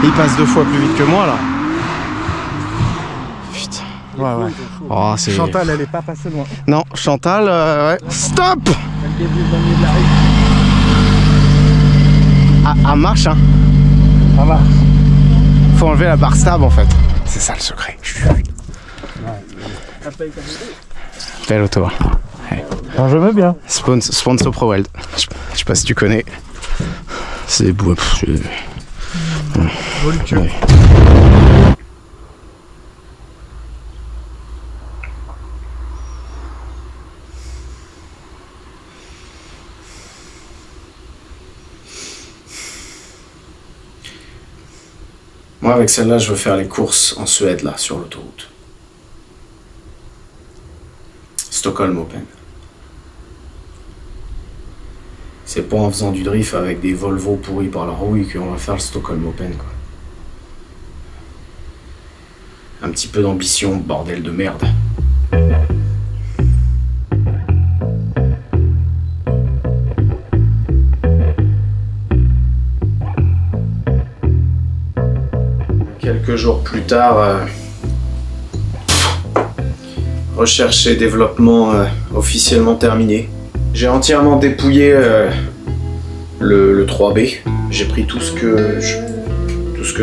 Il passe 2 fois plus vite que moi là. Putain. Ouais. Oh, c'est... Chantal, elle est pas passée loin. Non, Chantal, ouais. Stop! Ah, marche, hein. Ça va. Faut enlever la barre stable en fait. C'est ça le secret. Belle auto. Ouais. Alors, je veux bien. Sponsor Pro Weld. Je sais pas si tu connais. C'est des bouts. Voluptueux. Moi, avec celle-là, je veux faire les courses en Suède, là, sur l'autoroute. Stockholm Open. C'est pas en faisant du drift avec des Volvo pourris par la rouille qu'on va faire le Stockholm Open, quoi. Un petit peu d'ambition, bordel de merde. Quelques jours plus tard, recherche et développement officiellement terminé. J'ai entièrement dépouillé le 3B. J'ai pris tout ce que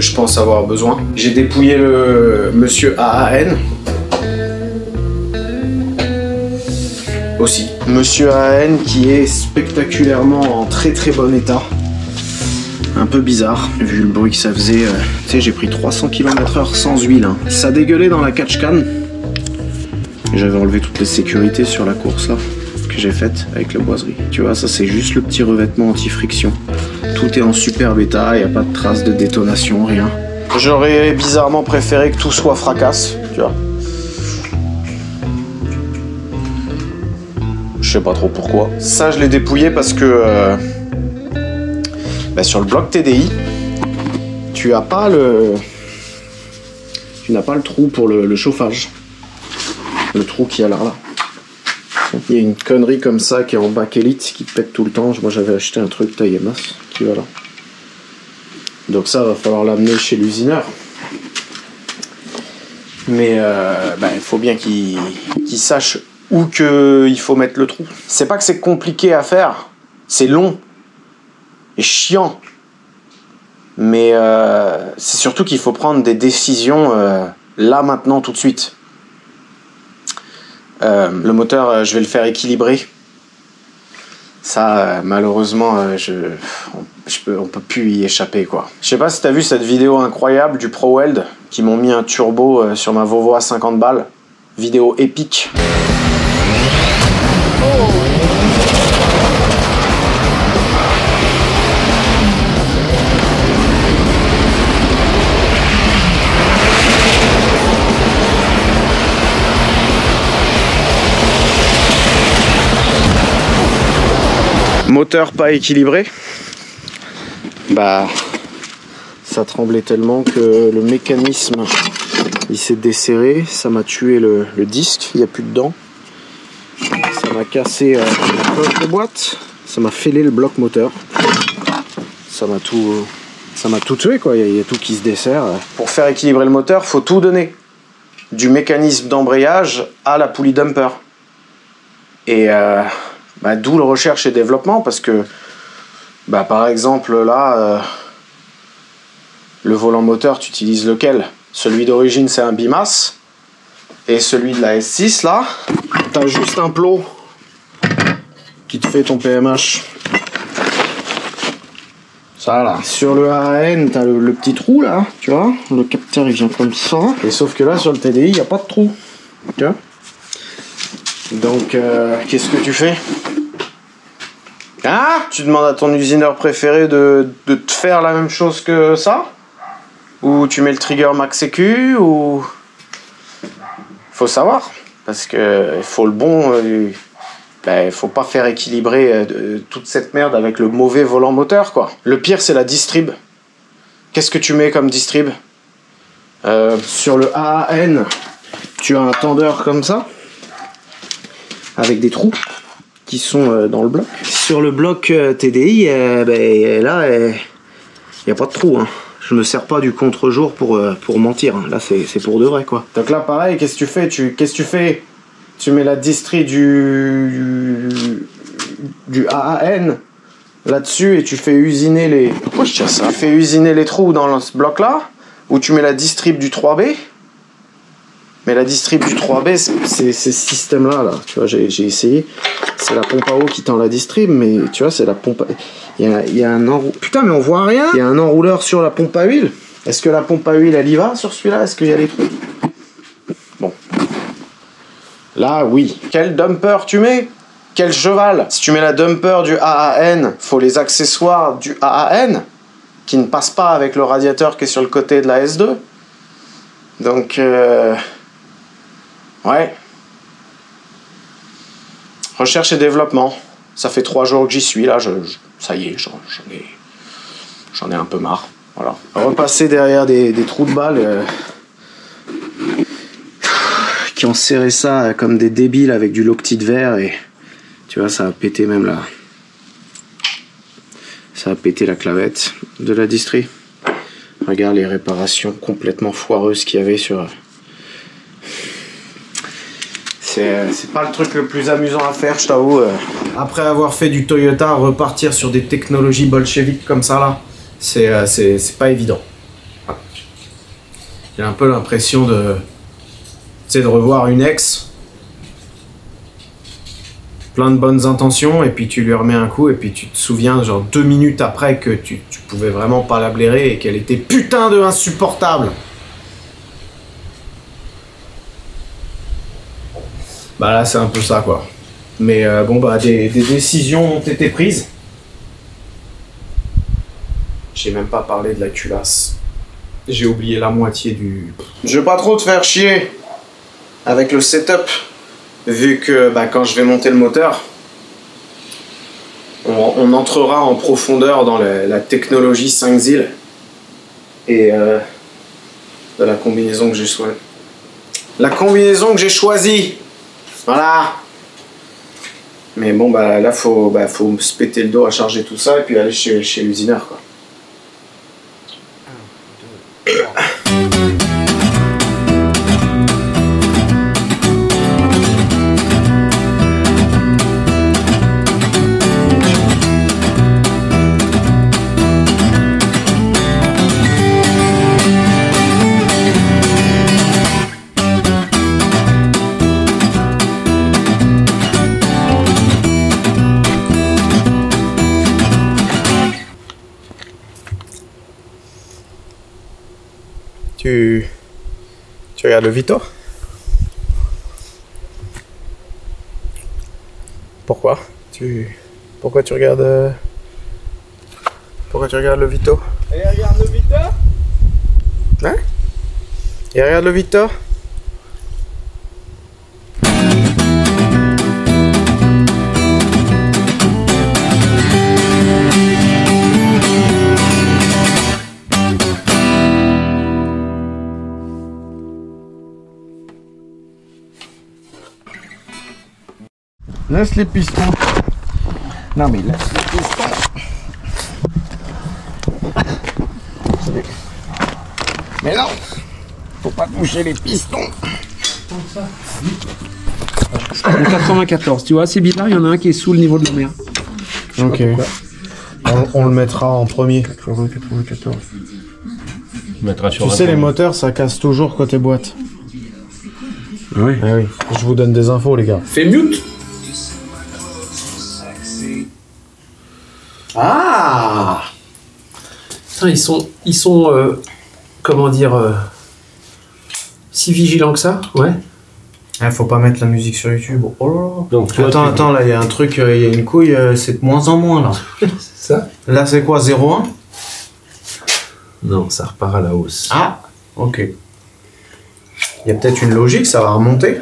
je pense avoir besoin. J'ai dépouillé le Monsieur AAN. aussi. Monsieur AN qui est spectaculairement en très très bon état. Un peu bizarre, vu le bruit que ça faisait. Tu sais, j'ai pris 300 km/h sans huile. Hein. Ça dégueulait dans la catch-can. J'avais enlevé toutes les sécurités sur la course là, que j'ai faite avec la boiserie. Tu vois, ça c'est juste le petit revêtement anti-friction. Tout est en superbe état, il n'y a pas de traces de détonation, rien. J'aurais bizarrement préféré que tout soit fracasse, tu vois. Je sais pas trop pourquoi. Ça, je l'ai dépouillé parce que sur le bloc TDI, tu n'as pas le trou pour le chauffage. Le trou qui a l'air là. Il y a une connerie comme ça qui est en bac élite qui pète tout le temps. Moi, j'avais acheté un truc taille masse qui va là. Donc ça, va falloir l'amener chez l'usineur. Mais il faut bien qu'il sache où il faut mettre le trou. C'est pas que c'est compliqué à faire, c'est long et chiant. Mais c'est surtout qu'il faut prendre des décisions là, maintenant, tout de suite. Le moteur, je vais le faire équilibrer. Ça, malheureusement, on peut plus y échapper, quoi. Je sais pas si t'as vu cette vidéo incroyable du ProWeld qui m'ont mis un turbo sur ma Volvo à 50 balles. Vidéo épique. Moteur pas équilibré, ça tremblait tellement que le mécanisme il s'est desserré, ça m'a tué le disque, il n'y a plus de dents, ça m'a cassé la coque de boîte, ça m'a fêlé le bloc moteur, ça m'a tout tué quoi, il y a tout qui se dessert. Pour faire équilibrer le moteur, faut tout donner, du mécanisme d'embrayage à la poulie dumper. Et d'où le recherche et développement, parce que par exemple là le volant moteur, tu utilises lequel? Celui d'origine c'est un bimass, et celui de la S6 là, t'as juste un plot qui te fait ton PMH. Ça là. Sur le AAN t'as le petit trou là, tu vois, le capteur il vient comme ça, et sauf que là sur le TDI il n'y a pas de trou, tu vois. Donc qu'est-ce que tu fais? Ah, tu demandes à ton usineur préféré de te faire la même chose que ça? Ou tu mets le trigger max EQ? Ou... Faut savoir, parce que il faut le bon... faut pas faire équilibrer toute cette merde avec le mauvais volant moteur, quoi. Le pire, c'est la distrib. Qu'est-ce que tu mets comme distrib? Sur le AAN, tu as un tendeur comme ça, avec des trous qui sont dans le bloc. Sur le bloc TDI, là, il n'y a pas de trou. Hein. Je me sers pas du contre-jour pour mentir. Hein. Là, c'est pour de vrai, quoi. Donc là, pareil, qu'est-ce que tu fais? Tu mets la distri du AAN là-dessus et tu fais usiner les... Pourquoi je tiens ça? Tu fais usiner les trous dans ce bloc-là, ou tu mets la distrib du 3B. Mais la distrib du 3B, c'est ce système-là, là. Tu vois, j'ai essayé. C'est la pompe à eau qui tend la distrib, mais tu vois, c'est la pompe... Il y a un enrouleur... Putain, mais on voit rien. Il y a un enrouleur sur la pompe à huile. Est-ce que la pompe à huile, elle y va sur celui-là? Est-ce qu'il y a des trucs? Bon. Là, oui. Quel dumper tu mets? Quel cheval? Si tu mets la dumper du AAN, faut les accessoires du AAN qui ne passent pas avec le radiateur qui est sur le côté de la S2. Donc... Ouais. Recherche et développement. Ça fait 3 jours que j'y suis, là. Ça y est, j'en ai un peu marre. Voilà. Repasser derrière des trous de balles qui ont serré ça comme des débiles avec du Loctite de verre, et tu vois, ça a pété même là. Ça a pété la clavette de la distri. Regarde les réparations complètement foireuses qu'il y avait sur... C'est pas le truc le plus amusant à faire, je t'avoue. Après avoir fait du Toyota, repartir sur des technologies bolcheviques comme ça là, c'est pas évident. J'ai un peu l'impression de revoir une ex plein de bonnes intentions, et puis tu lui remets un coup, et puis tu te souviens, genre 2 minutes après, que tu pouvais vraiment pas la blairer, et qu'elle était putain de insupportable. Bah là, c'est un peu ça, quoi. Mais bon, bah, des décisions ont été prises. J'ai même pas parlé de la culasse. J'ai oublié la moitié du... Je veux pas trop te faire chier avec le setup, vu que bah, quand je vais monter le moteur, on entrera en profondeur dans la technologie 5 ZIL et de la combinaison que j'ai choisie. La combinaison que j'ai choisie. Voilà. Mais bon, bah là, faut se péter le dos à charger tout ça et puis aller chez l'usineur, quoi. Tu regardes le Vito? Pourquoi? Pourquoi tu regardes le Vito? Et regarde le Vito. Hein? Et regarde le Vito? Laisse les pistons. Non mais laisse les pistons. Mais non, faut pas toucher les pistons. En 94, tu vois, ces billes-là, il y en a un qui est sous le niveau de la mer. Ok. On le mettra en premier. 94. Tu sais, les moteurs, ça casse toujours côté boîte. Oui. Ah oui. Je vous donne des infos, les gars. Fais mute. Ah! Putain, ils sont comment dire, si vigilants que ça, ouais. Ah, faut pas mettre la musique sur YouTube. Oh là là. Donc, tu vois, Attends, là, il y a un truc, il y a une couille, c'est de moins en moins, là. C'est ça? Là, c'est quoi, 0,1? Non, ça repart à la hausse. Ah! Ok. Il y a peut-être une logique, ça va remonter.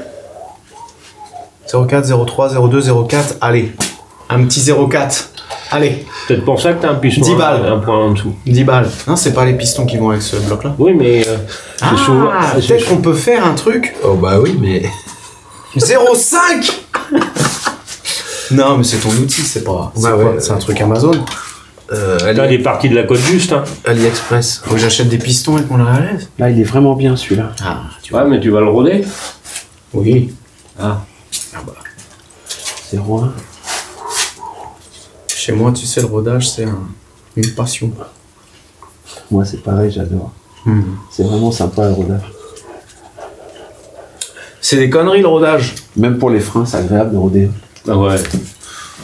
0,4, 0,3, 0,2, 0,4, allez. Un petit 0,4. Allez, peut-être pour ça que t'as un piston 10 balles. un point en dessous. 10 balles. Non, c'est pas les pistons qui vont avec ce bloc-là. Oui, mais c'est souvent. Peut-être qu'on peut faire un truc. Oh bah oui, mais... 0,5. Non, mais c'est ton outil, c'est pas... Bah quoi, ouais, c'est un truc Amazon. T'as des parties de la côte juste, hein. AliExpress. Faut que j'achète des pistons et qu'on la laisse. Là, il est vraiment bien, celui-là. Ah, Ouais, mais tu vas le roder. oui. Ah. 0,1. Chez moi, tu sais, le rodage, c'est une passion. Moi, c'est pareil, j'adore. C'est vraiment sympa, le rodage. C'est des conneries, le rodage. Même pour les freins, c'est agréable de roder. Ah ouais.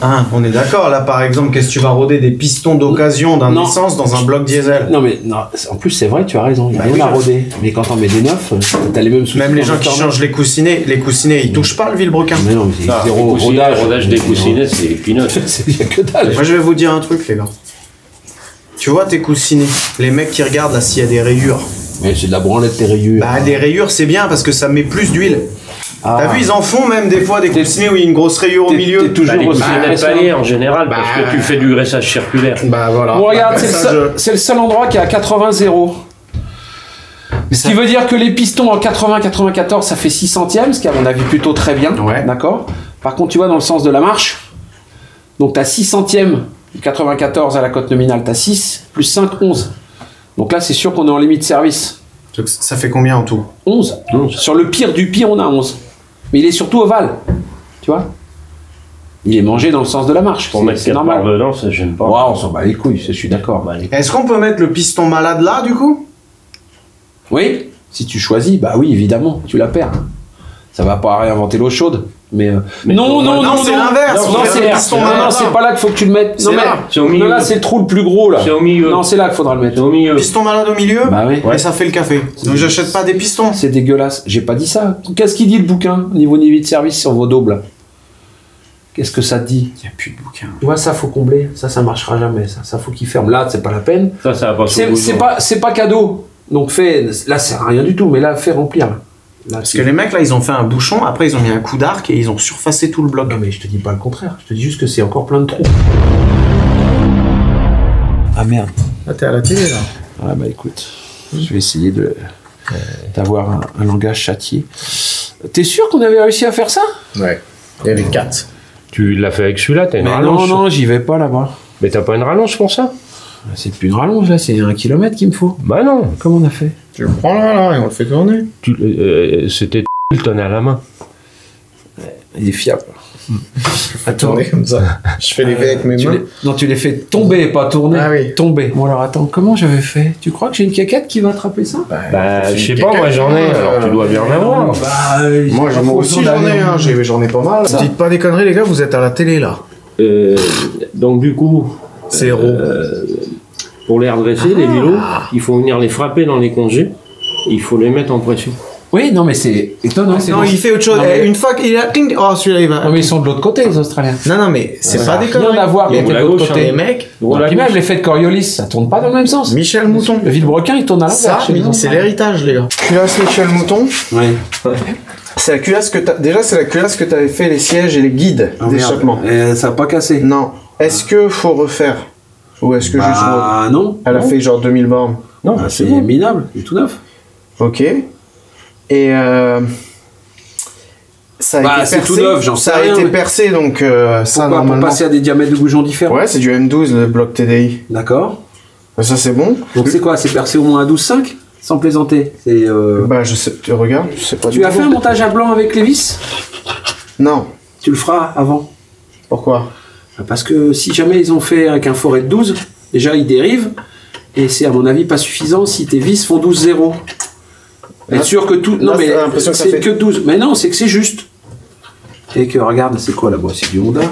Ah, on est d'accord. Là, par exemple, qu'est-ce que tu vas roder des pistons d'occasion d'un Non. essence dans un bloc diesel? Non, mais non, en plus, c'est vrai, tu as raison. Il y a Bah rien oui, à roder. Mais quand on met des neufs, t'as les mêmes soucis. Même les qu'en gens qui moteur neuf. changent les coussinets, ils touchent pas le vilebrequin. Mais non, mais c'est Ah, zéro les coussinets, rodage. rodage des coussinets, c'est peanuts. Il n'y a que dalle. Moi, je vais vous dire un truc, les gars. Tu vois tes coussinets, les mecs qui regardent là s'il y a des rayures. Mais c'est de la branlette, tes rayures. Bah, des rayures, c'est bien parce que ça met plus d'huile. Ah. T'as vu, ils en font même des fois des coussinets où il y a une grosse rayure au T'es milieu. toujours Les aussi coussinets de impressionnant. palier en général, parce que tu fais du graissage circulaire. Bah voilà. Bon, regarde, Bah, c'est le, ça, seul, c'est le seul endroit qui est à 80-0. Ce qui veut dire que les pistons en 80-94, ça fait 6 centièmes, ce qui est à mon avis plutôt très bien. Ouais. D'accord. Par contre, tu vois, dans le sens de la marche, donc t'as 6 centièmes, 94 à la cote nominale, t'as 6, plus 5, 11. Donc là, c'est sûr qu'on est en limite service. Donc, ça fait combien en tout? 11. Sur le pire du pire, on a 11. Mais il est surtout ovale. Tu vois? Il est mangé dans le sens de la marche. Pour mettre C'est 4 normal. barres dedans, ça j'aime pas. Waouh, on s'en bat les couilles, je suis d'accord. Est-ce qu'on peut mettre le piston malade là, du coup? Oui, si tu choisis, bah oui, évidemment, tu la perds. Ça va pas réinventer l'eau chaude, Mais Mais non, non, c'est l'inverse. non, On c'est met le piston dans la c'est barre. pas là qu'il faut que tu le mettes. Non, C'est mais là. C'est au milieu. non, là, c'est le trou le plus gros, là. C'est au milieu. Non, c'est là qu'il faudra le mettre. C'est au milieu. Piston malade au milieu. Bah oui. Et ça fait le café. Donc j'achète pas des pistons. C'est dégueulasse. J'ai pas dit ça. Qu'est-ce qu'il dit le bouquin au niveau de service sur vos doubles? Qu'est-ce que ça te dit? Il y a plus de bouquin. Tu vois, ça faut combler. Ça marchera jamais. Ça faut qu'il ferme. Là, c'est pas la peine. Ça va pas sur C'est pas cadeau. Donc fais. Là, ça sert à rien du tout. Mais là, fais remplir. Là, Parce que les mecs là, ils ont fait un bouchon. Après, ils ont mis un coup d'arc et ils ont surfacé tout le bloc. Non, mais je te dis pas le contraire. Je te dis juste que c'est encore plein de trous. Ah merde. Ah, t'es à la télé là. Ah bah écoute, je vais essayer d'avoir un langage châtié. T'es sûr qu'on avait réussi à faire ça? Ouais. Il y avait 4. Tu l'as fait avec celui-là, t'as une Mais rallonge. non, j'y vais pas là-bas. Mais t'as pas une rallonge pour ça? C'est plus une rallonge là, c'est 1 kilomètre qu'il me faut. Bah non. Comment on a fait? Tu le prends là et on le fait tourner. C'était le tenait à la main. Il est fiable. Attends. Tourner comme ça. Je fais les V avec mes mains. Non, tu les fais tomber, pas tourner. Ah oui. Tomber. Bon alors attends, comment j'avais fait? Tu crois que j'ai une caquette qui va attraper ça? Bah, je sais pas, moi j'en ai, alors tu dois bien en avoir. Moi aussi j'en ai, hein. J'en ai pas mal. Dites pas des conneries les gars, vous êtes à la télé là. Donc du coup, C'est héros. pour les redresser, les vélos, il faut venir les frapper dans les congés. Il faut les mettre en pression. Oui, non mais c'est étonnant. Non, il fait autre chose. Non, mais- Une fois qu'il a... Oh, celui-là il va... Non mais ils sont de l'autre côté les Australiens. Non, mais c'est Ça pas a des rien conneries. à voir Les avec la l'autre gauche, côté. les mecs, Droit à la Puis même gauche. l'effet de Coriolis, ça tourne pas dans le même sens. Michel Mouton. Le Villebrequin, il tourne à Ça, l'envers. chez nous. c'est l'héritage les gars. Culasse Michel Mouton. Ouais. C'est la culasse que t'as... Déjà, c'est la culasse que t'avais fait les sièges et les guides d'échappement. Ça a pas cassé. Non. Est-ce que faut refaire? Ou est-ce que juste... Bah non. Elle a fait genre 2000 bornes. Non, Ah, c'est c'est bon. minable, c'est tout neuf. Ok. Et ça a Bah, été c'est percé. tout neuf, j'en sais Ça a rien, été mais- percé, donc ça Pourquoi? Pour normalement... passer à des diamètres de goujons différents. Ouais, c'est du M12, le bloc TDI. D'accord. Ça, c'est bon. Donc c'est quoi? C'est percé au moins à 12,5? Sans plaisanter. C'est. Bah, je sais... Regarde, je sais pas du Tu as tout. fait un montage à blanc avec les vis? Non. Tu le feras avant. Pourquoi? Parce que si jamais ils ont fait avec un forêt de 12, déjà ils dérivent. Et c'est à mon avis pas suffisant si tes vis font 12,0. Là, Être sûr que tout. Non là, mais t'as l'impression que ça c'est fait- que 12. Mais non, c'est que c'est juste. Et que regarde, c'est quoi là-bas? C'est du Honda.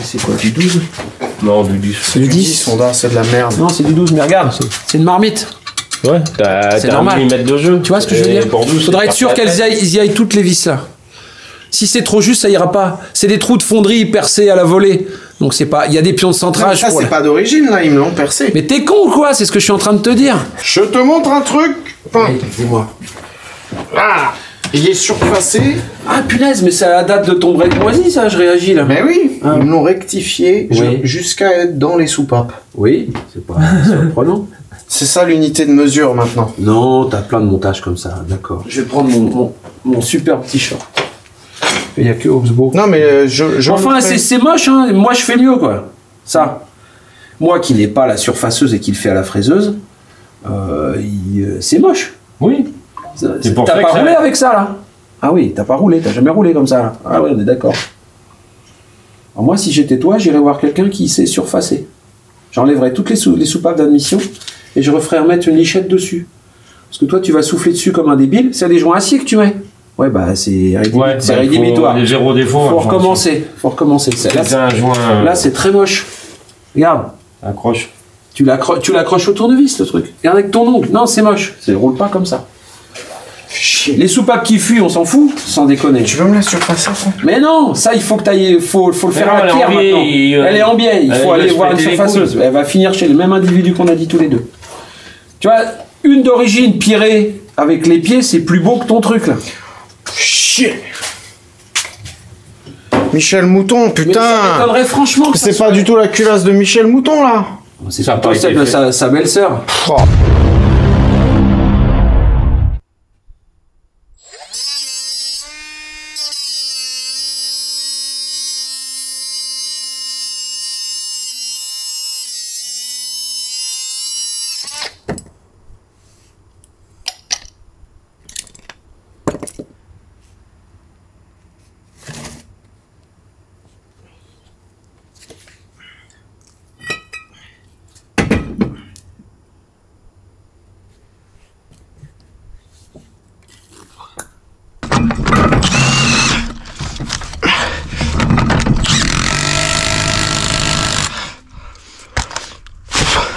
C'est quoi, du 12? Non, du 10. C'est du 10, Honda, c'est de la merde. Non, c'est du 12, mais regarde, c'est une marmite. Ouais, t'as C'est un normal. millimètre de jeu. Tu vois ce que je veux dire? Pour 12, Faudrait c'est être sûr parfait. qu'elles y aillent toutes les vis là. Si c'est trop juste, ça ira pas. C'est des trous de fonderie percés à la volée. Donc c'est pas. Il y a des pions de Non, mais centrage. ça, pour c'est la- pas d'origine, là, ils me l'ont percé. Mais t'es con ou quoi? C'est ce que je suis en train de te dire. Je te montre un truc. Enfin, Dis-moi. ah, il est surpassé. Ah punaise, mais ça date de ton break moisi, ça, je réagis là. Mais oui, Ah. ils me l'ont rectifié Oui. jusqu'à être dans les soupapes. Oui, c'est pas surprenant. C'est ça l'unité de mesure maintenant. Non, t'as plein de montages comme ça, d'accord. Je vais prendre mon super petit short. Il y a que Hobsbawm. Non, mais Enfin, c'est moche, hein. Moi, je fais mieux, quoi. Ça. Moi qui n'ai pas la surfaceuse et qui le fait à la fraiseuse, c'est moche. Oui. C'est pour T'as ça pas que ça- roulé avec ça, là? Ah oui, t'as pas roulé, t'as jamais roulé comme ça, là. Ah oui, on est d'accord. Alors moi, si j'étais toi, j'irais voir quelqu'un qui sait surfacer. J'enlèverais toutes les soupapes d'admission et je referais remettre une lichette dessus. Parce que toi, tu vas souffler dessus comme un débile. C'est des joints acier que tu mets. Ouais, bah c'est Ouais, c'est bah, rédhibitoire. les zéro défaut. Faut recommencer. Faut recommencer. C'est un joint. Là, c'est très moche. Regarde. Accroche. Tu l'accroches au tournevis, le truc. Regarde avec ton ongle. Non, c'est moche. Ça roule pas comme ça. Chier. Les soupapes qui fuient, on s'en fout, sans déconner. Tu veux me la surpasser, ça? Mais non, ça, il faut que t'ailles, faut le faire non, à elle est la pierre en biais, maintenant. Elle est en biais. Il elle faut va aller se voir une péter les surfaceuse. couilles. Elle va finir chez le même individu qu'on a dit tous les deux. Tu vois, une d'origine pirée avec les pieds, c'est plus beau que ton truc là. Chier. Michel Mouton, Mais ça putain. m'étonnerait franchement que ça C'est soit- pas du tout la culasse de Michel Mouton, là. C'est Ça a plutôt pas celle été de fait. sa belle-sœur. Oh.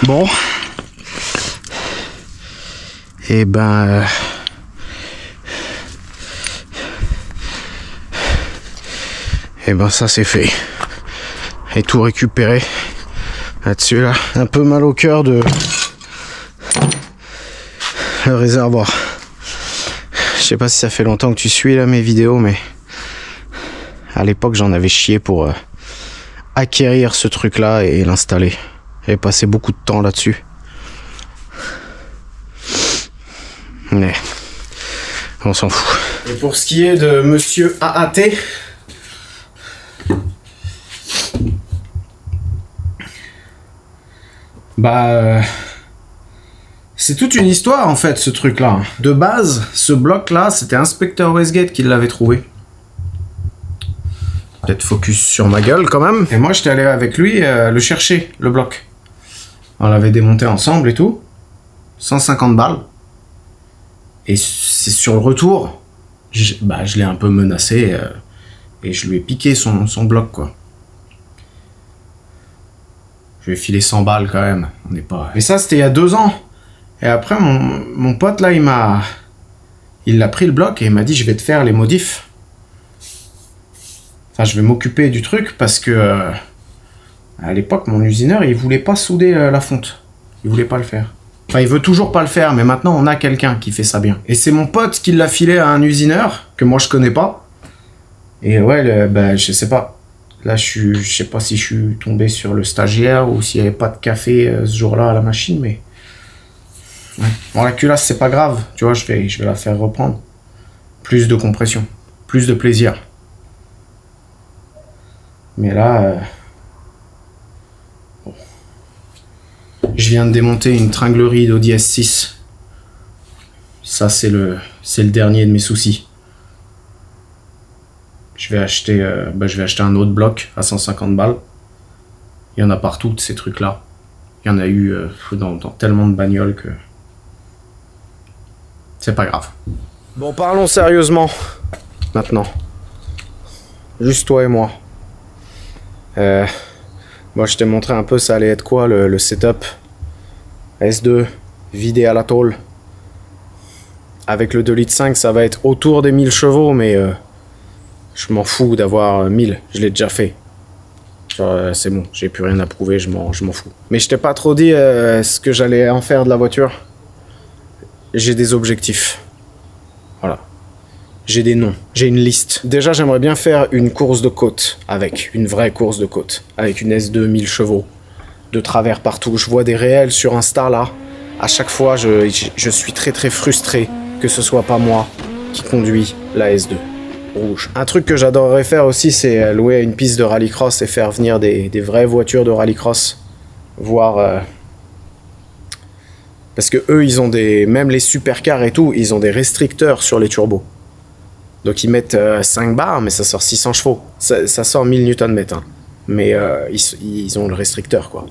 Bon. Et ben... Et ben ça c'est fait. Et tout récupéré. Là-dessus là. Un peu mal au cœur de... le réservoir. Je sais pas si ça fait longtemps que tu suis là mes vidéos, mais... à l'époque j'en avais chié pour acquérir ce truc là et l'installer. J'avais passé beaucoup de temps là-dessus. Mais... on s'en fout. Et pour ce qui est de monsieur AAT... bah... c'est toute une histoire en fait ce truc là. De base, ce bloc là, c'était Inspecteur Westgate qui l'avait trouvé. Peut-être focus sur ma gueule quand même. Et moi j'étais allé avec lui le chercher, le bloc. On l'avait démonté ensemble et tout. 150 balles. Et c'est sur le retour, je l'ai un peu menacé et je lui ai piqué son bloc quoi. Je lui ai filé 100 balles quand même. On n'est pas... Mais ça c'était il y a 2 ans. Et après mon pote là il a pris le bloc et il m'a dit je vais te faire les modifs. Enfin je vais m'occuper du truc parce que à l'époque mon usineur il voulait pas souder la fonte. Il voulait pas le faire. Enfin il veut toujours pas le faire mais maintenant on a quelqu'un qui fait ça bien. Et c'est mon pote qui l'a filé à un usineur que moi je connais pas. Et ouais je sais pas. Là je sais pas si je suis tombé sur le stagiaire ou s'il y avait pas de café ce jour-là à la machine mais... ouais. Bon la culasse c'est pas grave, tu vois, je vais la faire reprendre. Plus de compression, plus de plaisir. Mais là, bon. Je viens de démonter une tringlerie d'Audi S6. Ça c'est le dernier de mes soucis. Je vais acheter un autre bloc à 150 balles. Il y en a partout de ces trucs là. Il y en a eu dans tellement de bagnoles que... c'est pas grave. Bon, parlons sérieusement, maintenant. Juste toi et moi. Moi, je t'ai montré un peu ça allait être quoi, le setup. S2, vidé à la tôle. Avec le 2,5 litres, ça va être autour des 1000 chevaux, mais je m'en fous d'avoir 1000. Je l'ai déjà fait. C'est bon, j'ai plus rien à prouver, je m'en fous. Mais je t'ai pas trop dit ce que j'allais en faire de la voiture. J'ai des objectifs. Voilà. J'ai des noms. J'ai une liste. Déjà, j'aimerais bien faire une course de côte. Avec une vraie course de côte. Avec une S2 1000 chevaux. De travers partout. Je vois des réels sur Insta là. À chaque fois, je suis très très frustré que ce soit pas moi qui conduis la S2 rouge. Un truc que j'adorerais faire aussi, c'est louer une piste de rallycross et faire venir des vraies voitures de rallycross. Voir... parce que eux, ils ont même les supercars et tout, ils ont des restricteurs sur les turbos. Donc ils mettent 5 bars, mais ça sort 600 chevaux. Ça sort 1000 Nm. Hein. Mais ils ont le restricteur, quoi.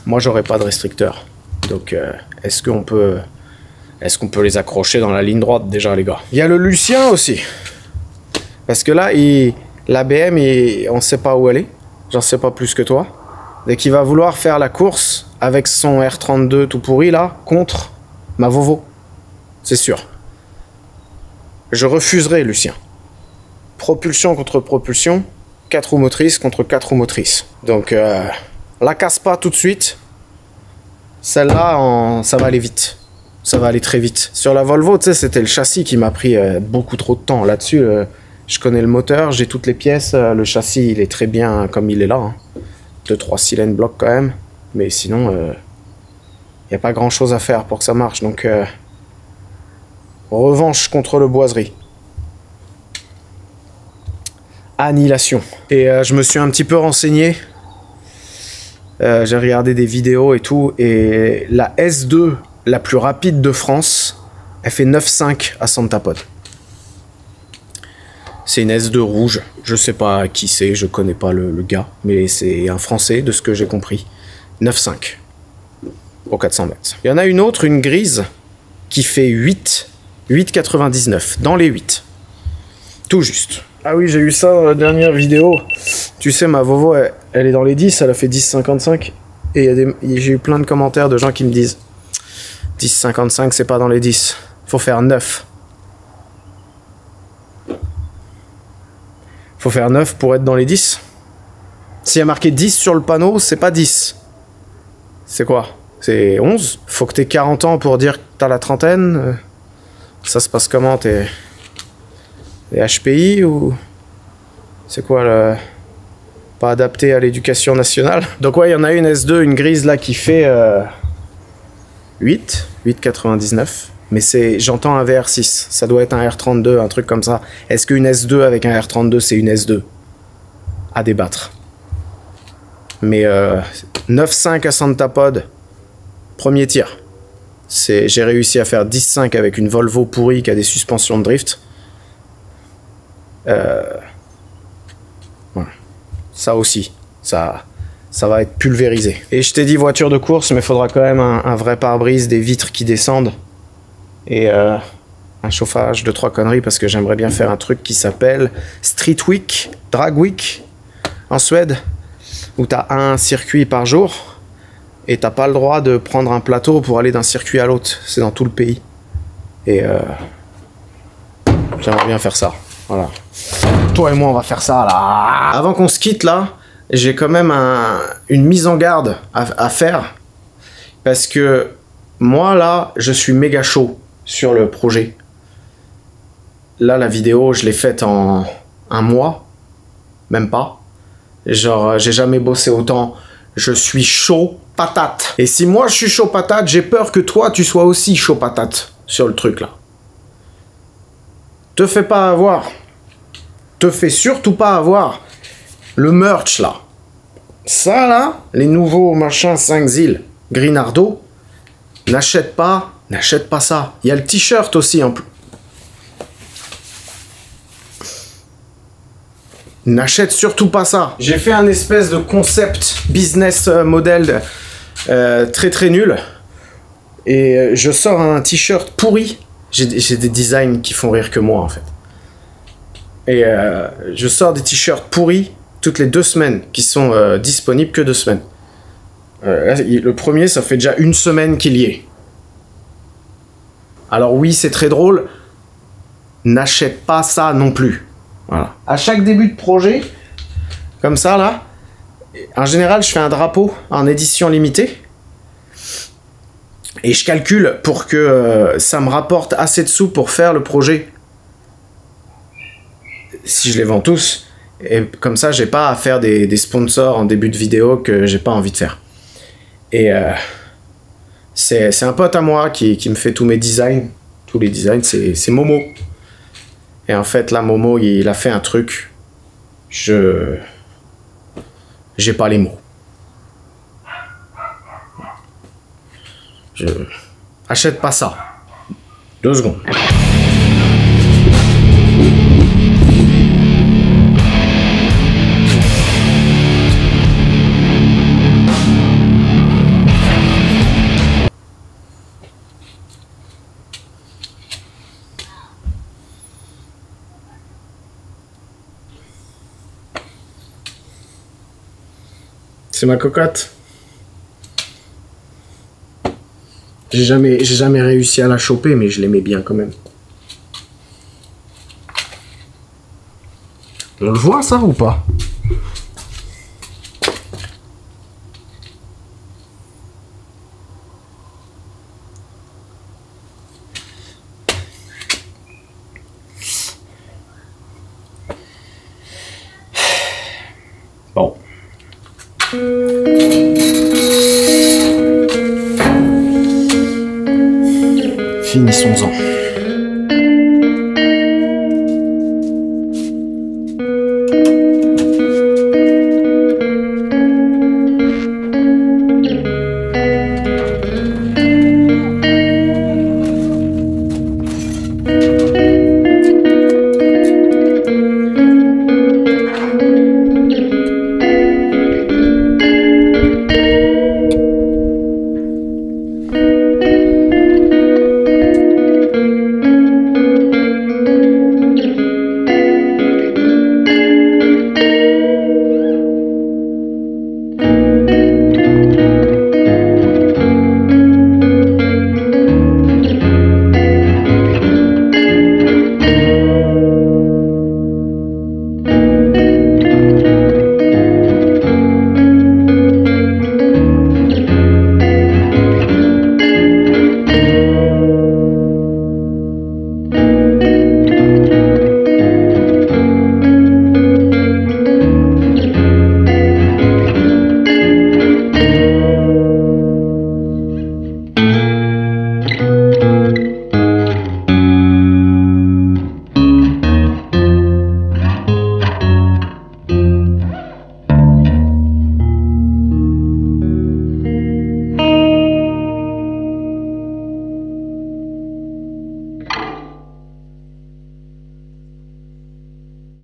Moi, j'aurais pas de restricteur. Donc, est-ce qu'on peut les accrocher dans la ligne droite, déjà, les gars? Il y a le Lucien aussi. Parce que là, la BM, on sait pas où elle est. J'en sais pas plus que toi. Dès qu'il va vouloir faire la course avec son R32 tout pourri, là, contre ma Volvo. C'est sûr. Je refuserai, Lucien. Propulsion contre propulsion, 4 roues motrices contre 4 roues motrices. Donc, la casse pas tout de suite. Celle-là, ça va aller vite. Ça va aller très vite. Sur la Volvo, tu sais, c'était le châssis qui m'a pris beaucoup trop de temps. Là-dessus, je connais le moteur, j'ai toutes les pièces. Le châssis, il est très bien comme il est là. Hein. 2-3 cylindres bloc quand même. Mais sinon, il n'y a pas grand-chose à faire pour que ça marche. Donc, revanche contre le boiserie. Annihilation. Et je me suis un petit peu renseigné. J'ai regardé des vidéos et tout. Et la S2 la plus rapide de France, elle fait 9,5 à Santa Pod. C'est une S2 rouge. Je sais pas qui c'est, je connais pas le gars. Mais c'est un Français, de ce que j'ai compris. 9,5 pour 400 mètres. Il y en a une autre, une grise, qui fait 8,99 dans les 8. Tout juste. Ah oui, j'ai eu ça dans la dernière vidéo. Tu sais, ma Volvo, elle est dans les 10, elle a fait 10,55. Et j'ai eu plein de commentaires de gens qui me disent 10,55 c'est pas dans les 10. Faut faire 9. Faut faire 9 pour être dans les 10. S'il y a marqué 10 sur le panneau, c'est pas 10. C'est quoi? C'est 11. Faut que t'aies 40 ans pour dire que t'as la trentaine. Ça se passe comment? T'es HPI ou... C'est quoi le... Pas adapté à l'éducation nationale. Donc ouais, il y en a une S2, une grise là qui fait 8,99. Mais c'est, j'entends un VR6. Ça doit être un R32, un truc comme ça. Est-ce qu'une S2 avec un R32, c'est une S2? À débattre. Mais 9,5 à Santapod, premier tir. J'ai réussi à faire 10,5 avec une Volvo pourrie qui a des suspensions de drift. Voilà. Ça aussi, ça va être pulvérisé. Et je t'ai dit voiture de course, mais il faudra quand même un vrai pare-brise, des vitres qui descendent. Et un chauffage de 3 conneries, parce que j'aimerais bien faire un truc qui s'appelle Street Week, Drag Week, en Suède, où t'as un circuit par jour, et t'as pas le droit de prendre un plateau pour aller d'un circuit à l'autre. C'est dans tout le pays. Et j'aimerais bien faire ça. Voilà. Toi et moi, on va faire ça, là. Avant qu'on se quitte, là, j'ai quand même une mise en garde à faire. Parce que moi, là, je suis méga chaud sur le projet. Là, la vidéo, je l'ai faite en un mois. Même pas. Genre, j'ai jamais bossé autant. Je suis chaud patate. Et si moi, je suis chaud patate, j'ai peur que toi, tu sois aussi chaud patate sur le truc, là. Te fais pas avoir. Te fais surtout pas avoir. Le merch, là. Ça, là, les nouveaux machins 5 îles, Grinardo, n'achète pas ça. Il y a le t-shirt aussi, en plus. N'achète surtout pas ça. J'ai fait un espèce de concept business model très très nul. Et je sors un t-shirt pourri. J'ai des designs qui font rire que moi, en fait. Et je sors des t-shirts pourris toutes les 2 semaines, qui sont disponibles que 2 semaines. Le premier, ça fait déjà 1 semaine qu'il y est. Alors oui, c'est très drôle. N'achète pas ça non plus. Voilà. À chaque début de projet, comme ça là, en général, je fais un drapeau en édition limitée. Et je calcule pour que ça me rapporte assez de sous pour faire le projet. Si je les vends tous. Et comme ça, j'ai pas à faire des sponsors en début de vidéo que j'ai pas envie de faire. Et c'est un pote à moi qui me fait tous mes designs. Tous les designs, c'est Momo. Et en fait, là, Momo, il a fait un truc. J'ai pas les mots. Achète pas ça. 2 secondes. C'est ma cocotte. J'ai jamais réussi à la choper, mais je l'aimais bien quand même. On le voit ça ou pas? Bon. Finissons-en.